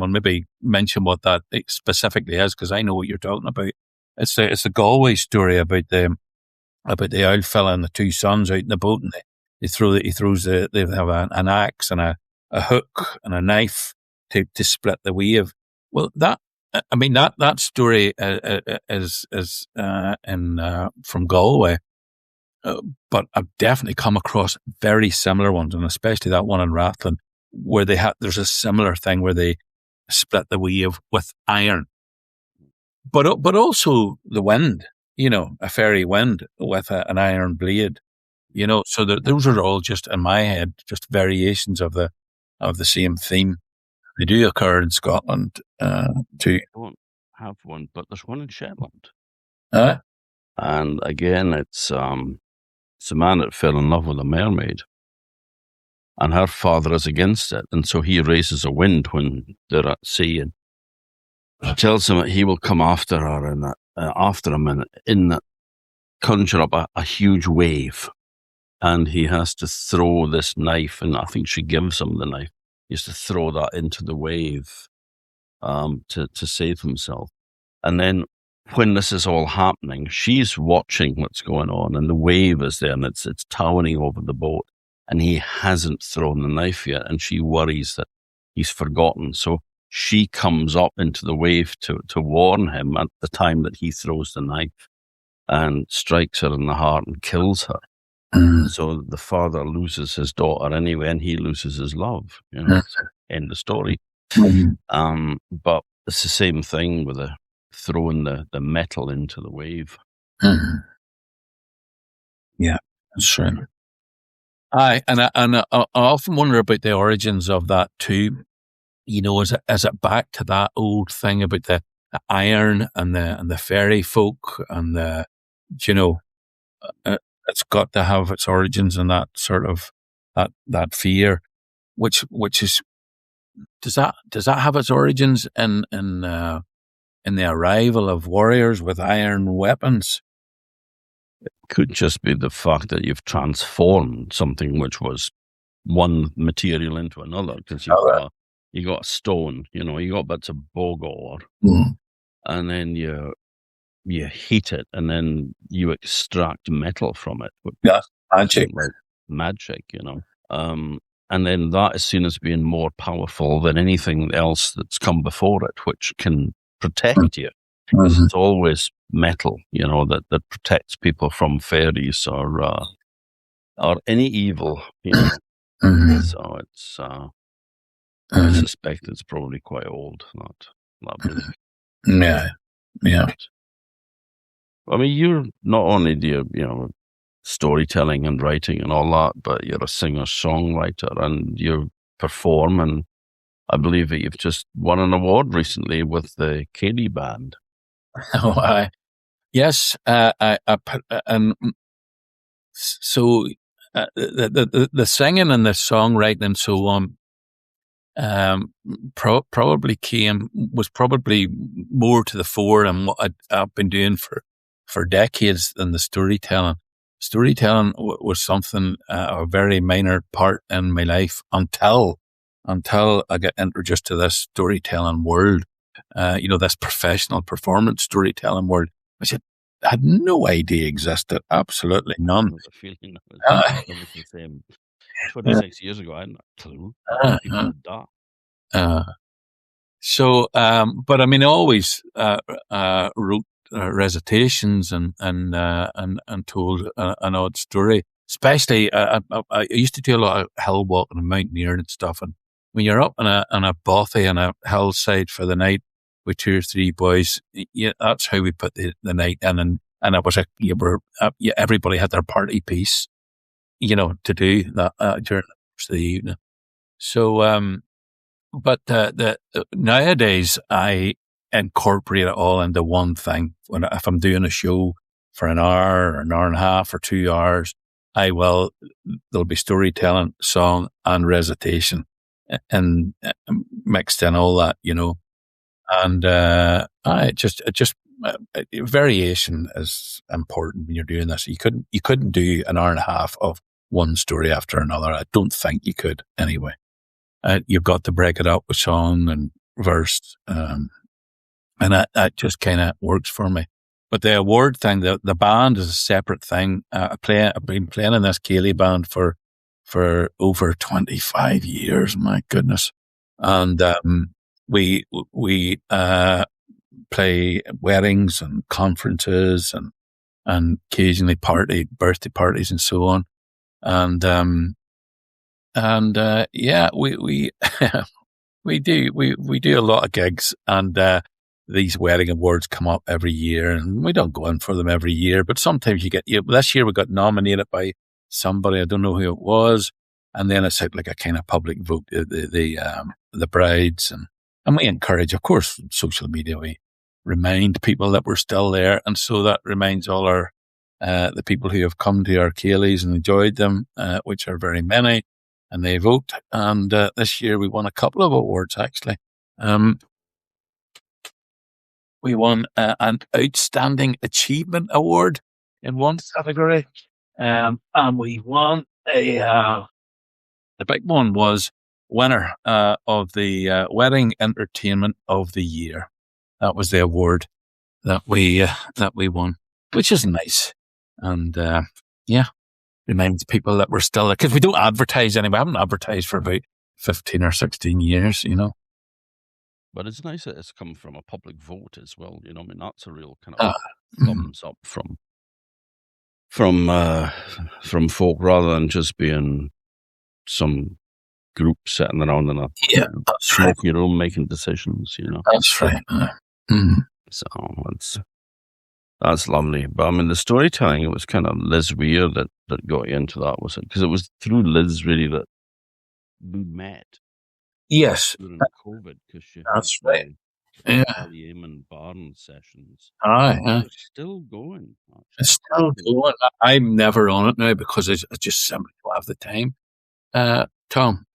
maybe mention what that specifically is because I know what you're talking about. It's the Galway story about the old fella and the 2 sons out in the boat, and they have an axe and a hook and a knife to split the wave. Well, that story is from Galway, but I've definitely come across very similar ones, and especially that one in Rathlin, where there's a similar thing where they split the wave with iron, but also the wind. A fairy wind with an iron blade, so those are all just in my head, just variations of the same theme. They do occur in Scotland too. I don't have one, but there's one in Shetland. And again, it's a man that fell in love with a mermaid, and her father is against it, and so he raises a wind when they're at sea, and tells him that he will come after her and after him and conjure up a huge wave, and he has to throw this knife, and I think she gives him the knife. He has to throw that into the wave to save himself. And then when this is all happening, she's watching what's going on, and the wave is there, and it's towering over the boat, and he hasn't thrown the knife yet, and she worries that he's forgotten. So she comes up into the wave to warn him at the time that he throws the knife. and strikes her in the heart and kills her. So the father loses his daughter anyway, and he loses his love. End of story. But it's the same thing with throwing the metal into the wave. Yeah, that's true. And I often wonder about the origins of that too. Is it back to that old thing about the iron and the fairy folk and it's got to have its origins in that sort of that fear, which is does that have its origins in the arrival of warriors with iron weapons? It could just be the fact that you've transformed something which was one material into another, because you got a stone, you got bits of bog ore, and then you heat it, and then you extract metal from it. Yeah, magic. Like magic, and then that is seen as being more powerful than anything else that's come before it, which can protect you. Because it's always metal, that protects people from fairies or any evil. So it's I suspect it's probably quite old, not belief. Yeah. I mean, you're not only do you storytelling and writing and all that, but you're a singer-songwriter and you perform, and I believe that you've just won an award recently with the Cayley Band. Yes, and so the singing and the songwriting and so on was probably more to the fore in what I've been doing for decades than the storytelling. Storytelling was something a very minor part in my life until I got introduced to this storytelling world. This professional performance storytelling world, which I had no idea existed. Absolutely none. I was a feeling that was the same. 26 years ago, I had no clue. People did that. But I mean, I always wrote recitations and told an odd story. Especially, I used to do a lot of hill walking and mountaineering and stuff. And when you're up on a bothy on a hillside for the night with 2 or 3 boys, that's how we put the night in. And it was everybody had their party piece, to do that during the evening. So, but nowadays I incorporate it all into one thing. If I'm doing a show for an hour or an hour and a half or 2 hours, there'll be storytelling, song and recitation and mixed in all that, and variation is important when you're doing this. You couldn't do an hour and a half of one story after another. I don't think you could anyway. You've got to break it up with song and verse, and that just kind of works for me. But the award thing, the band is a separate thing. I've been playing in this Cayley band for over 25 years. My goodness, and we play weddings and conferences and occasionally birthday parties and so on. And we we do a lot of gigs, and these wedding awards come up every year, and we don't go in for them every year, but sometimes this year we got nominated by somebody, I don't know who it was, and then it's like a kind of public vote, the brides, and we encourage, of course, social media, we remind people that we're still there, and so that reminds all our the people who have come to our Cayleys and enjoyed them, which are very many, and they vote. And this year we won a couple of awards, actually. We won an Outstanding Achievement Award in one category, and we won the big one was winner of the Wedding Entertainment of the Year. That was the award that we won, which is nice. And reminds people that we're still there, because we don't advertise anyway. I haven't advertised for about 15 or 16 years, But it's nice that it's come from a public vote as well. I mean, that's a real kind of thumbs up from from folk rather than just being some group sitting around in a smoky room making decisions, That's right. Mm. So that's lovely. But I mean, the storytelling, it was kind of Liz Weir that got you into that, was it? Because it was through Liz really that we met. Yes. During COVID, because that's right. Yeah. The Eamon Barnes sessions. It's still going. Actually. It's still going. I'm never on it now because I just simply don't have the time. Tom,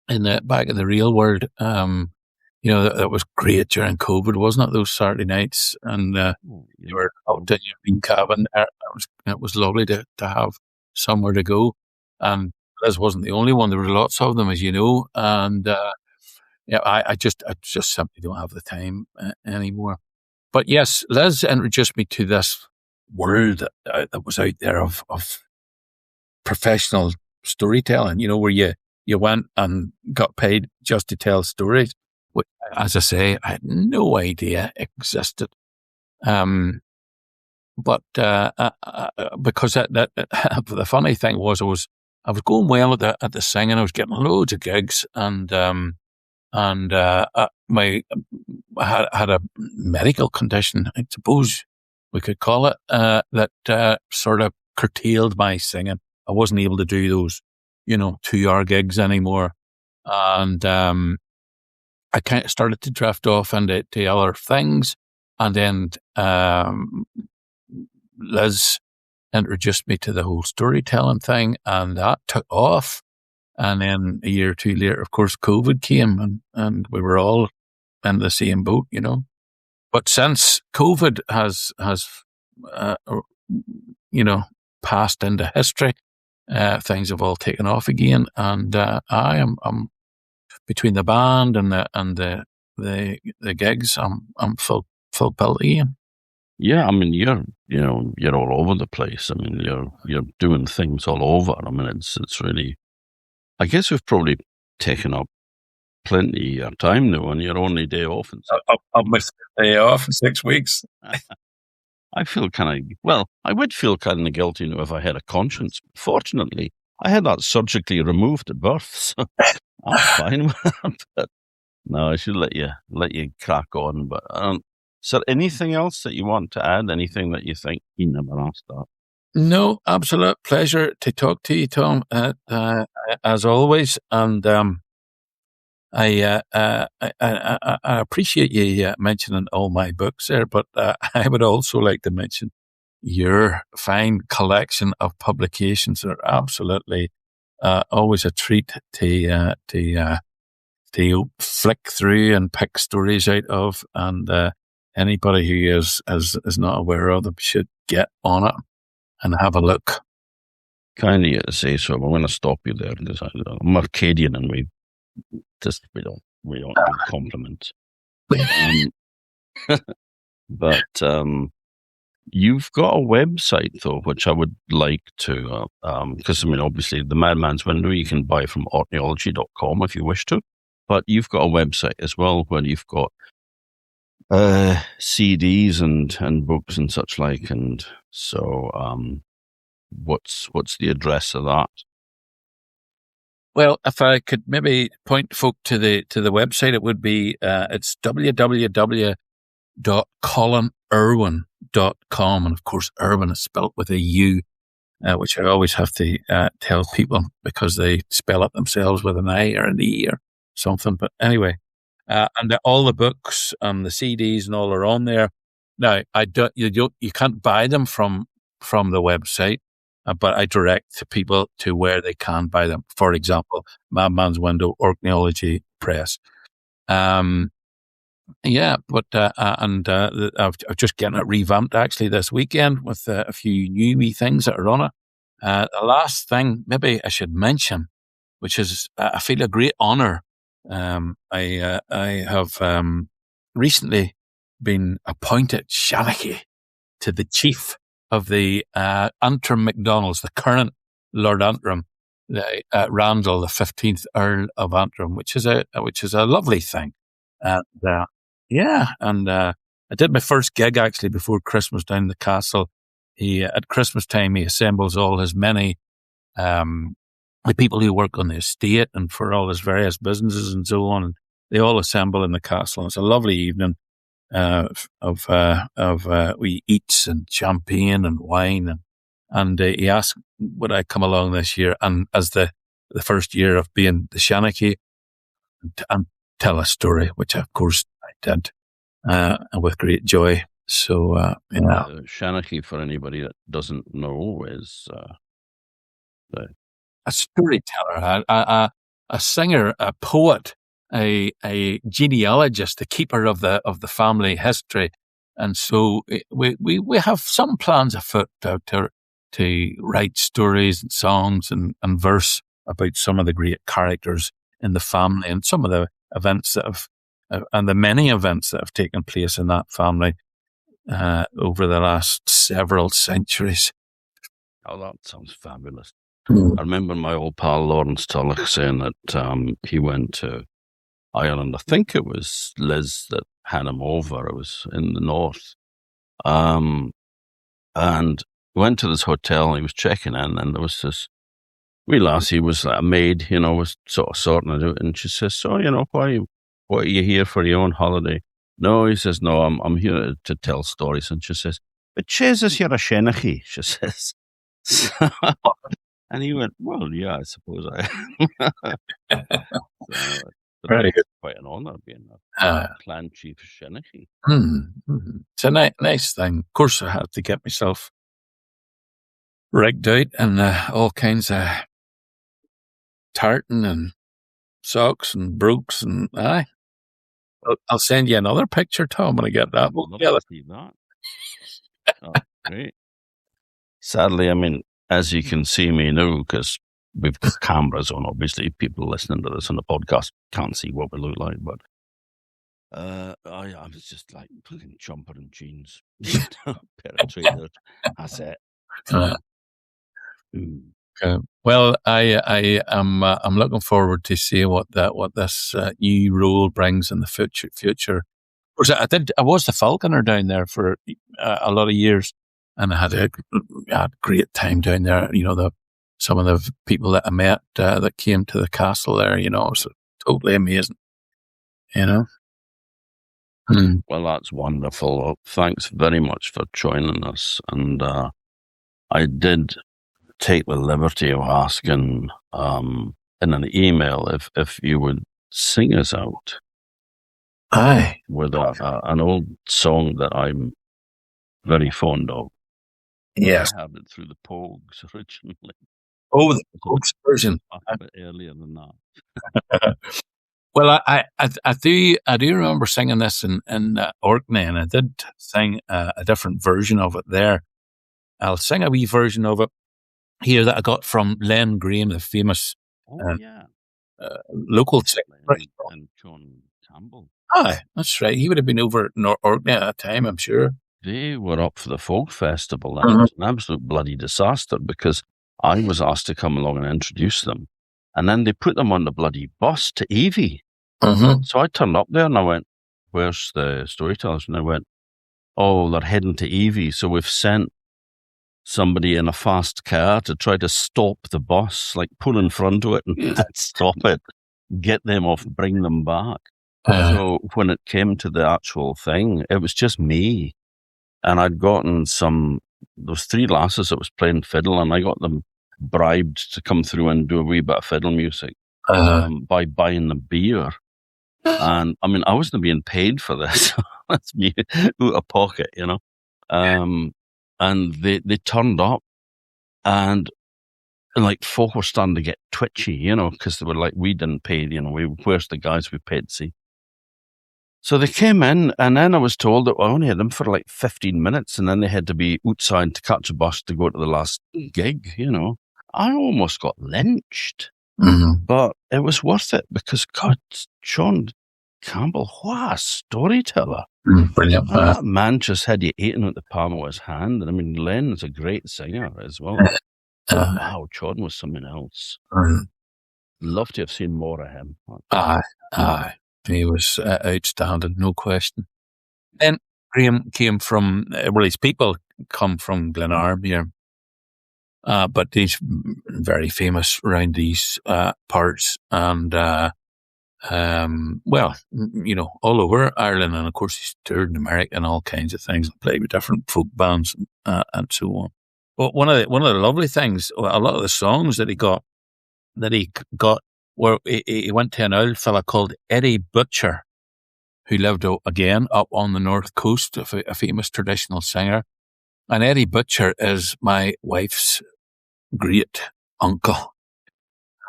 in the back of the real world, that was great during COVID, wasn't it? Those Saturday nights, and you were out in your wee cabin there. It was lovely to have somewhere to go. And Liz wasn't the only one. There were lots of them, as you know. And I just simply don't have the time anymore. But yes, Liz introduced me to this world that was out there of professional storytelling. Where you went and got paid just to tell stories, which, as I say, I had no idea existed. But because the funny thing was, I was going well at the singing. I was getting loads of gigs, and I had a medical condition, I suppose we could call it, that sort of curtailed my singing. I wasn't able to do those, 2-hour gigs anymore, and I kind of started to drift off into other things, and then Liz introduced me to the whole storytelling thing, and that took off. And then a year or two later, of course, COVID came, and we were all in the same boat, But since COVID has passed into history, things have all taken off again, and I am between the band and the gigs, I'm full built again. Yeah, I mean, you're all over the place. I mean, you're doing things all over. I mean, it's really. I guess we've probably taken up plenty of time now on your only day off. I'll miss a day off in 6 weeks. I feel I would feel kind of guilty if I had a conscience. Fortunately, I had that surgically removed at birth, so I'm fine with that. But no, I should let you crack on. But is there anything else that you want to add? Anything that you think you never asked that? No, absolute pleasure to talk to you, Tom, as always. And I appreciate you mentioning all my books there, but I would also like to mention your fine collection of publications. Are absolutely always a treat to flick through and pick stories out of. And anybody who is not aware of them should get on it and have a look. Kind of you to say so. I'm going to stop you there because I'm Arcadian and we don't do compliments. But you've got a website though, which I would like to, because I mean, obviously, the Madman's Window you can buy from Orkneyology.com if you wish to, but you've got a website as well where you've got CDs and books and such like, and so what's the address of that? Well, if I could maybe point folk to the website, it would be it's www.colinurwin.com, and of course, Urwin is spelt with a U, which I always have to tell people because they spell it themselves with an I or an E or something. But anyway. And all the books and the CDs and all are on there. Now, you can't buy them from the website, but I direct people to where they can buy them. For example, Madman's Window, Orkneyology Press. But I'm just getting it revamped actually this weekend with a few new wee things that are on it. The last thing maybe I should mention, which is I feel a great honour. I have recently been appointed Seanchaí to the chief of the Antrim MacDonalds, the current Lord Antrim, Randall, the 15th Earl of Antrim, which is a lovely thing. I did my first gig actually before Christmas down in the castle he at Christmas time he assembles all his many the people who work on the estate and for all his various businesses and so on. And they all assemble in the castle. And it's a lovely evening of we eats and champagne and wine. And he asked, would I come along this year? And as the first year of being the Seanchaí and tell a story, which of course I did, and with great joy. So, Seanchaí, for anybody that doesn't know, is a storyteller, a singer, a poet, a genealogist, the keeper of the family history. And so we have some plans afoot to write stories and songs and verse about some of the great characters in the family and some of the events that have, and the many events that have taken place in that family over the last several centuries. Oh, that sounds fabulous. I remember my old pal Lawrence Tulloch saying that he went to Ireland. I think it was Liz that had him over. It was in the north. And went to this hotel and he was checking in, and there was this wee lassie, was like a maid, was sort of sorting it out. And she says, so, what are you here for your own holiday? No, he says, no, I'm here to tell stories. And she says, but Jesus, you're a Seanchaí, she says. And he went, well, yeah, I suppose I am. Very good. Quite an honour being a clan chief Seanchaí. It's a nice thing. Of course, I had to get myself rigged out and all kinds of tartan and socks and brooks and aye. I'll send you another picture, Tom, when I get that. I'd love to see that. Oh, great. Sadly, I mean, as you can see me now, because we've got cameras on, obviously, people listening to this on the podcast can't see what we look like, but I was just like fucking jumper and jeans, pair of trainers. That's it. Well, I'm looking forward to see what this new role brings in the future. Of course, I was the falconer down there for a lot of years, and I had a great time down there. Some of the people that I met that came to the castle there, it was totally amazing. Well, that's wonderful. Thanks very much for joining us. And I did take the liberty of asking in an email if you would sing us out. Aye. With an old song that I'm very fond of. Yes. I had it through the Pogues originally. Oh, the Pogues version. A bit earlier than that. Well, I do remember singing this in Orkney, and I did sing a different version of it there. I'll sing a wee version of it here that I got from Len Graham, the famous local singer. And John Campbell. Aye, that's right. He would have been over at Orkney at that time, I'm sure. They were up for the folk festival, and it was an absolute bloody disaster because I was asked to come along and introduce them. And then they put them on the bloody bus to Evie. So I turned up there and I went, where's the storytellers? And I went, oh, they're heading to Evie. So we've sent somebody in a fast car to try to stop the bus, like pull in front of it and stop it, get them off, bring them back. So when it came to the actual thing, it was just me. And I'd gotten those three lasses that was playing fiddle, and I got them bribed to come through and do a wee bit of fiddle music by buying them beer. And I mean, I wasn't being paid for this. That's me out of pocket, And they turned up, and like folk were starting to get twitchy, because they were like, we didn't pay, where's the guys we paid to see? So they came in, and then I was told that I only had them for like 15 minutes, and then they had to be outside to catch a bus to go to the last gig, I almost got lynched, but it was worth it because, God, John Campbell, what a storyteller. Brilliant. That man just had you eating at the palm of his hand. And I mean, Len is a great singer as well. Wow, John was something else. Love to have seen more of him. Aye. He was outstanding, no question. Then Graham came from, his people come from Glenarm here. But he's very famous around these parts, and well, you know, all over Ireland, and of course he's toured in America and all kinds of things, played with different folk bands and so on. But one of the lovely things, a lot of the songs that he got, where he went to an old fella called Eddie Butcher, who lived again up on the north coast, a famous traditional singer. And Eddie Butcher is my wife's great uncle,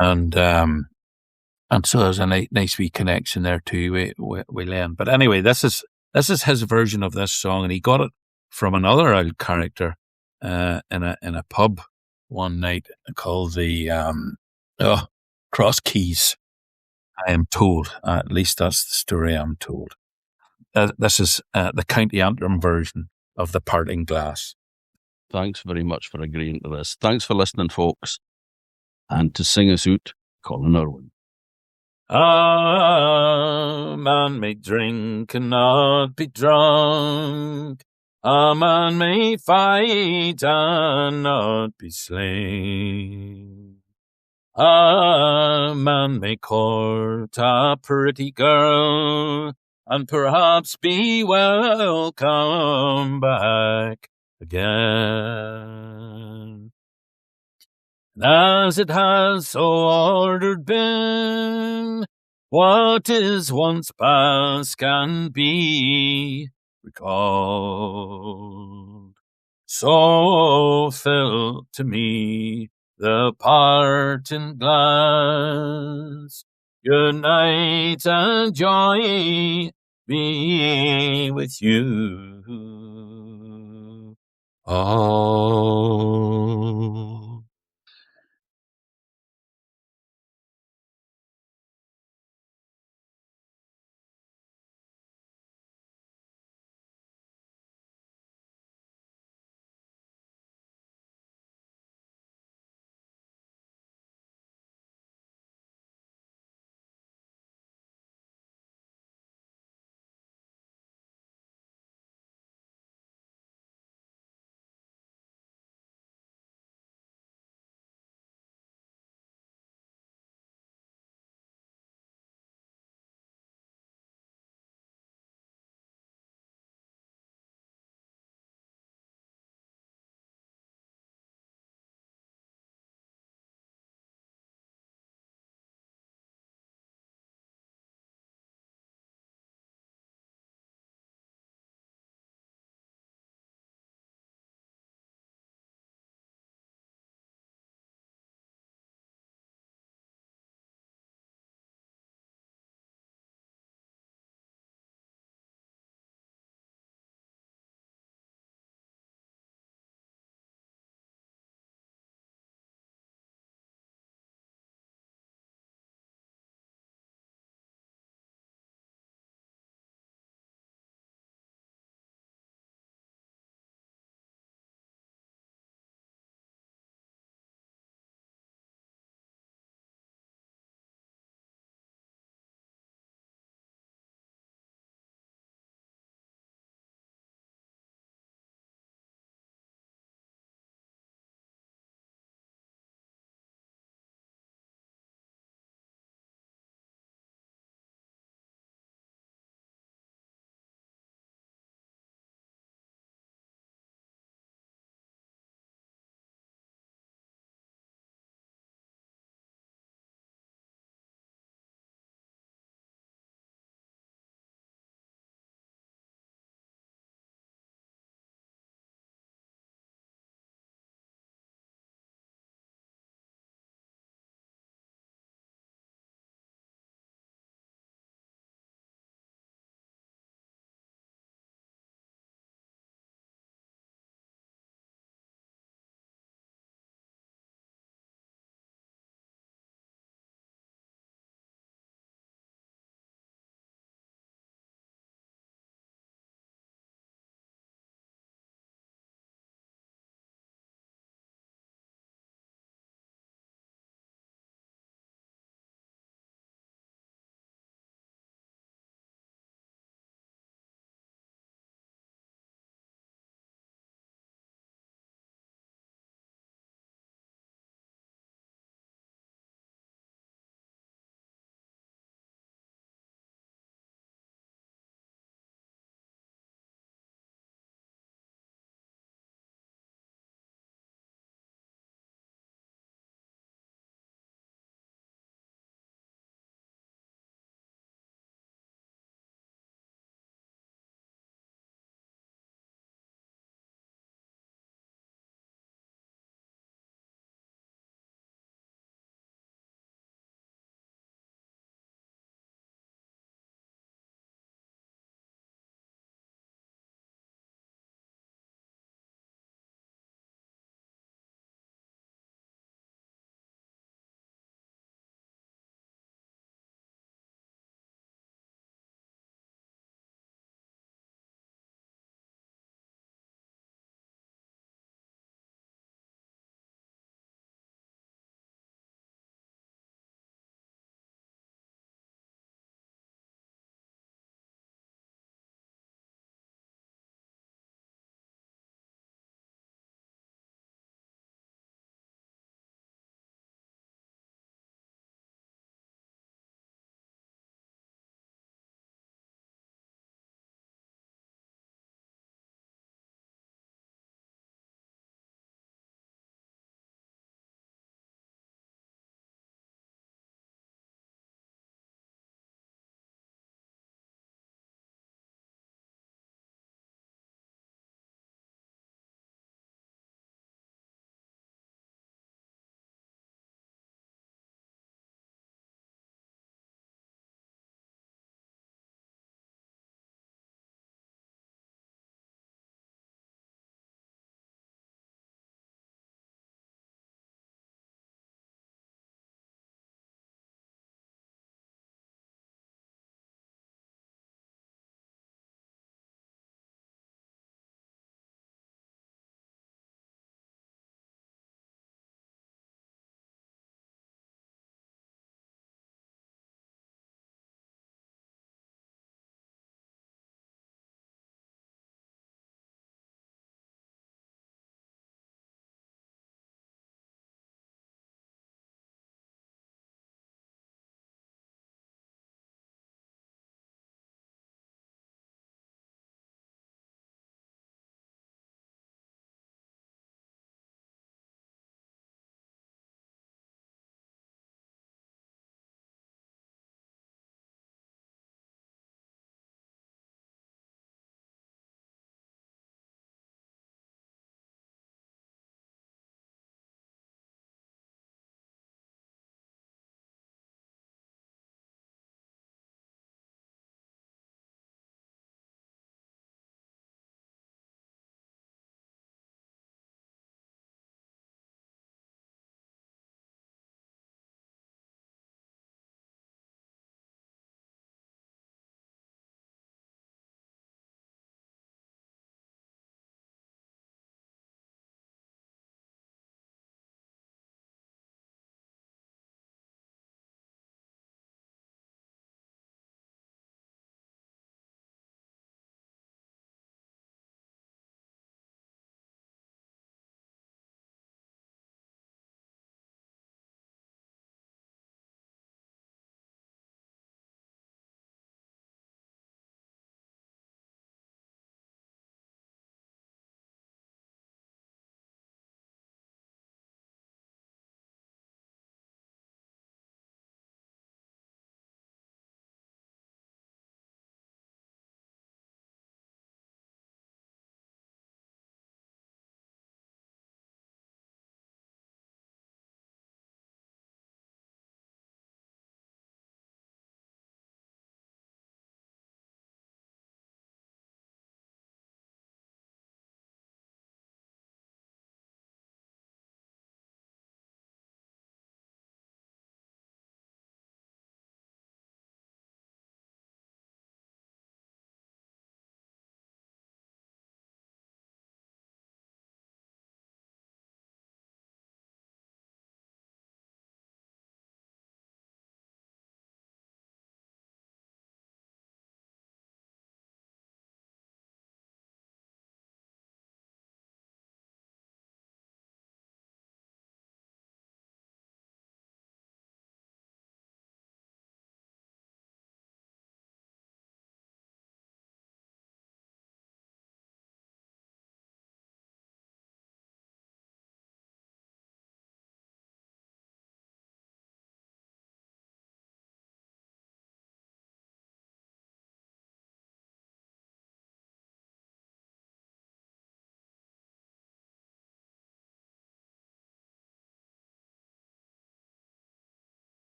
and so there's a nice wee connection there too with Len. But anyway, this is his version of this song, and he got it from another old character in a pub one night called the Cross Keys. I am told, at least that's the story I'm told. This is the County Antrim version of The Parting Glass. Thanks very much for agreeing to this. Thanks for listening, folks. And to sing us out, Colin Urwin. A man may drink and not be drunk. A man may fight and not be slain. A man may court a pretty girl and perhaps be welcome back again. As it has so ordered been, what is once past can be recalled. So fill to me the parting glass. Good night and joy be with you. Oh.